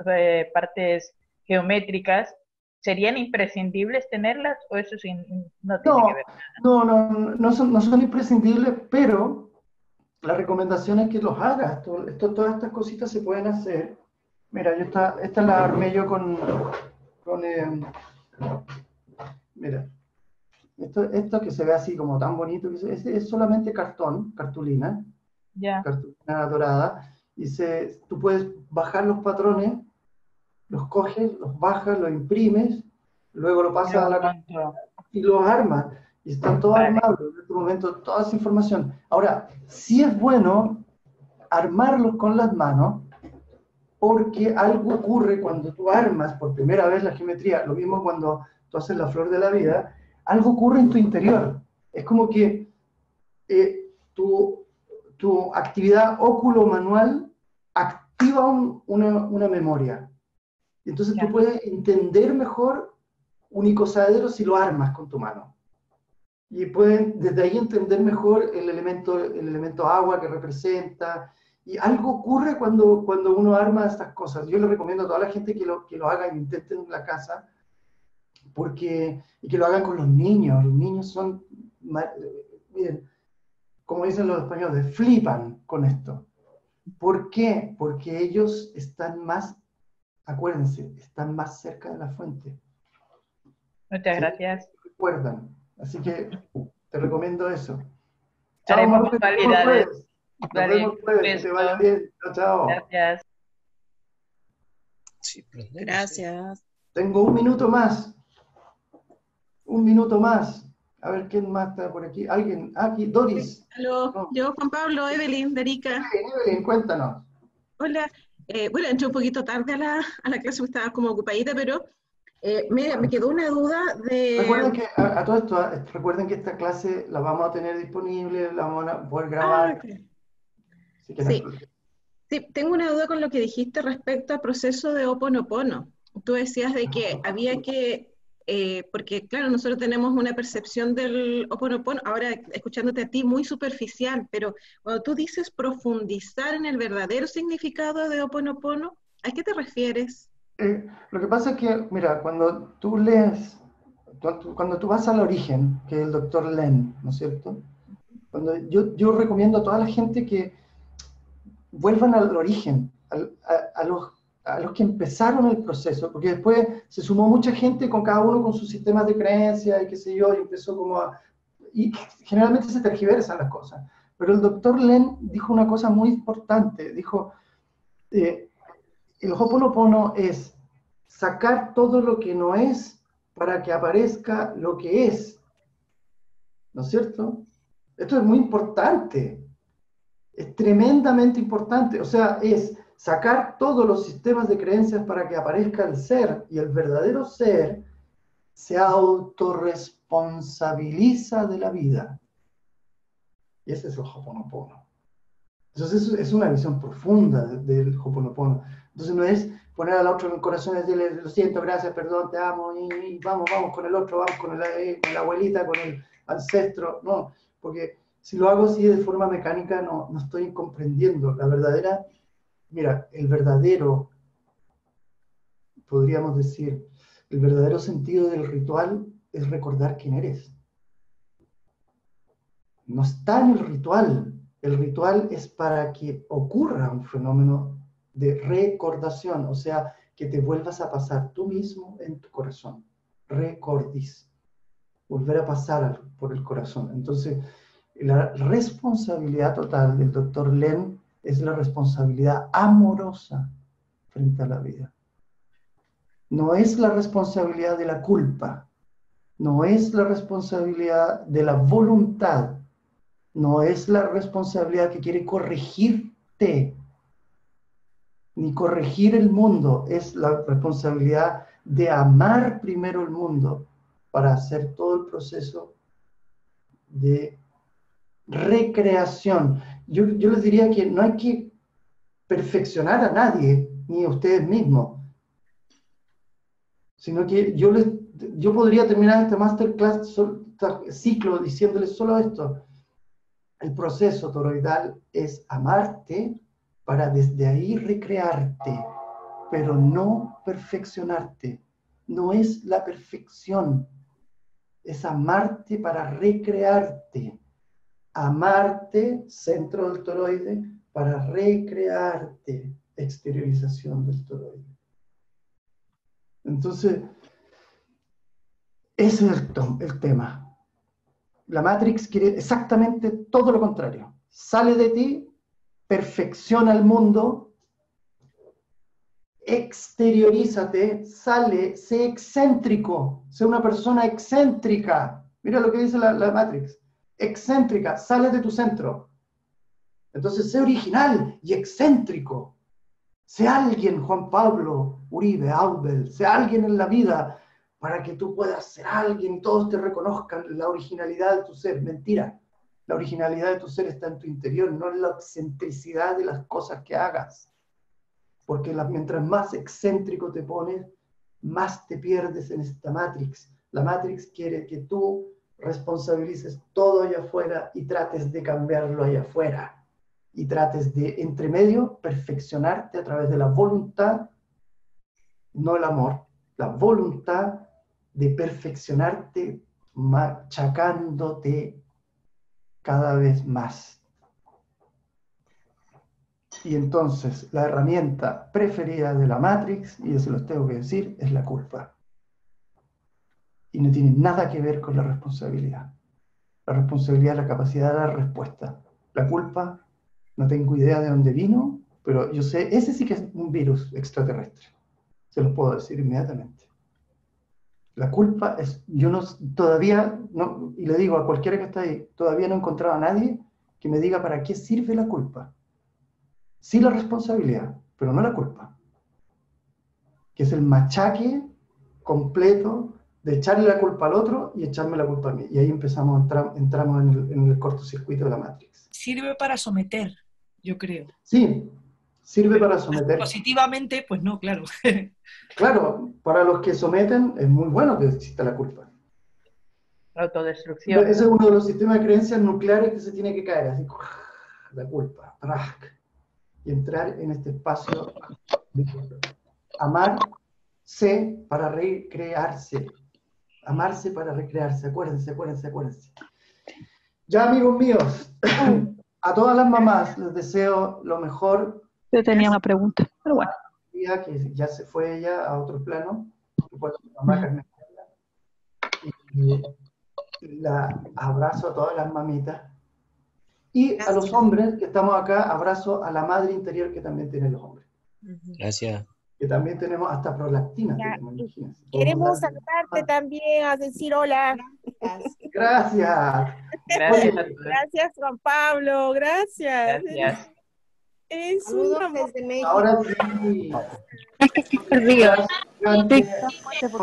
partes geométricas, ¿serían imprescindibles tenerlas o eso no tiene que ver? No son imprescindibles, pero la recomendación es que los hagas. Todas estas cositas se pueden hacer. Mira, esta la armé yo mira, esto que se ve así como tan bonito, es solamente cartulina Ya, dorada, y tú puedes bajar los patrones, los coges, los bajas, los imprimes, luego lo pasas a la y los armas, y están todos armados en este momento, toda esa información. Ahora, sí es bueno armarlos con las manos, porque algo ocurre cuando tú armas por primera vez la geometría, lo mismo cuando tú haces la flor de la vida, algo ocurre en tu interior. Es como que tu actividad óculo-manual activa una memoria. Entonces tú puedes entender mejor un icosaedro si lo armas con tu mano. Y pueden desde ahí entender mejor el elemento agua que representa. Y algo ocurre cuando uno arma estas cosas. Yo le recomiendo a toda la gente que lo haga y intenten en la casa, y que lo hagan con los niños. Los niños son, miren, como dicen los españoles, flipan con esto. ¿Por qué? Porque ellos están más, acuérdense, están más cerca de la fuente. muchas gracias. Recuerdan. Así que te recomiendo eso. Haremos manualidades. Nos vemos jueves. Que te vaya bien. Chao. Gracias. Sí, Gracias. Tengo un minuto más. Un minuto más. A ver quién más está por aquí. ¿Alguien? Aquí, Doris. Aló, No. yo, Juan Pablo, Evelyn, de Arica. Evelyn, cuéntanos. Hola. Bueno, entré un poquito tarde a la clase, estaba como ocupadita, pero me quedó una duda de... Recuerden que, a todo esto, recuerden que esta clase la vamos a tener disponible, la vamos a poder grabar. Okay. Así que Sí, tengo una duda con lo que dijiste respecto al proceso de Ho'oponopono. Tú decías de que había que, porque claro, nosotros tenemos una percepción del Ho'oponopono, ahora escuchándote a ti, muy superficial, pero cuando tú dices profundizar en el verdadero significado de Ho'oponopono, ¿a qué te refieres? Lo que pasa es que, mira, cuando tú lees, cuando tú vas al origen, que es el doctor Len, ¿no es cierto? Yo recomiendo a toda la gente que vuelvan al origen, a los que empezaron el proceso, porque después se sumó mucha gente con cada uno con sus sistemas de creencia y qué sé yo, y empezó y generalmente se tergiversan las cosas. Pero el doctor Len dijo una cosa muy importante, dijo, el Ho'oponopono es sacar todo lo que no es para que aparezca lo que es. ¿No es cierto? Esto es muy importante. Es tremendamente importante. O sea, es sacar todos los sistemas de creencias para que aparezca el ser. Y el verdadero ser se autorresponsabiliza de la vida. Y ese es el Ho'oponopono. Entonces es una visión profunda del Ho'oponopono. Entonces no es poner al otro en el corazón y decirle, lo siento, gracias, perdón, te amo, y vamos con el otro, vamos con la abuelita, con el ancestro. No, porque si lo hago así de forma mecánica, no estoy comprendiendo. La verdadera, mira, podríamos decir, el verdadero sentido del ritual es recordar quién eres. No está en el ritual. El ritual es para que ocurra un fenómeno de recordación, o sea, que te vuelvas a pasar tú mismo en tu corazón. Recordis. Volver a pasar por el corazón. Entonces, la responsabilidad total del doctor Len es la responsabilidad amorosa. frente a la vida. No es la responsabilidad de la culpa, no es la responsabilidad de la voluntad, no es la responsabilidad que quiere corregirte, ni corregir el mundo, es la responsabilidad de amar primero el mundo para hacer todo el proceso de recreación. Yo les diría que no hay que perfeccionar a nadie, ni a ustedes mismos, sino que yo podría terminar este masterclass, este ciclo, diciéndoles solo esto. El proceso toroidal es amarte para desde ahí recrearte, pero no perfeccionarte. No es la perfección, es amarte para recrearte. Amarte, centro del toroide, para recrearte, exteriorización del toroide. Entonces, ese es el tema. La Matrix quiere exactamente todo lo contrario. Sale de ti, perfecciona el mundo, exteriorízate, sale, sé excéntrico, sé una persona excéntrica. Mira lo que dice la Matrix. Excéntrica, sale de tu centro. Entonces, sé original y excéntrico. Sé alguien, Juan Pablo Uribe, Aubel, sé alguien en la vida para que tú puedas ser alguien y todos te reconozcan la originalidad de tu ser. Mentira. La originalidad de tu ser está en tu interior, no en la excentricidad de las cosas que hagas. Porque mientras más excéntrico te pones, más te pierdes en esta Matrix. La Matrix quiere que tú responsabilices todo allá afuera y trates de cambiarlo allá afuera. Y trates de, entre medio, perfeccionarte a través de la voluntad, no el amor, la voluntad de perfeccionarte machacándote cada vez más. Y entonces, la herramienta preferida de la Matrix, y eso los tengo que decir, es la culpa. Y no tiene nada que ver con la responsabilidad. La responsabilidad es la capacidad de dar respuesta. La culpa, no tengo idea de dónde vino, pero yo sé, ese sí que es un virus extraterrestre. Se los puedo decir inmediatamente. La culpa es, todavía, no, y le digo a cualquiera que está ahí, todavía no he encontrado a nadie que me diga para qué sirve la culpa. Sí la responsabilidad, pero no la culpa. Que es el machaque completo de echarle la culpa al otro y echarme la culpa a mí. Y ahí entramos en el cortocircuito de la Matrix. Sirve para someter, yo creo. Sí, sirve para someter. Positivamente, pues no, claro. Claro, para los que someten es muy bueno que exista la culpa. Autodestrucción. Ese es uno de los sistemas de creencias nucleares que se tiene que caer, así, la culpa, y entrar en este espacio de amarse para recrearse. Amarse para recrearse, acuérdense. Ya, amigos míos, a todas las mamás les deseo lo mejor. Yo tenía una pregunta, pero bueno. Que ya se fue ella a otro plano, que fue la mamá Carmen. Y la abrazo a todas las mamitas. Y a los hombres que estamos acá, abrazo a la madre interior que también tienen los hombres. Gracias. Que también tenemos hasta prolactina. Queremos saludarte también, a decir hola. Gracias. Gracias, Juan Pablo, gracias. Es un desde México. Ahora sí.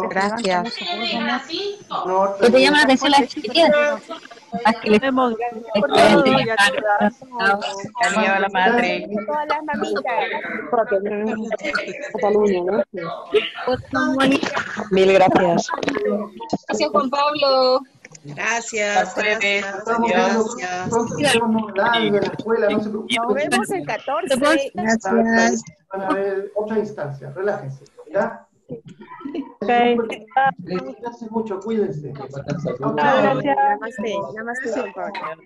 Gracias. ¿Qué te llama la atención las chiquillas? Cariño, la madre. Todas las mamitas. Cataluña, ¿no? Mil gracias. Gracias, Juan Pablo. Gracias. Nos vemos el 14. Gracias. Van a haber otra instancia. Relájense. ¿Ya? Cuídense mucho, cuídense. Gracias. Namaste, Juan Pablo.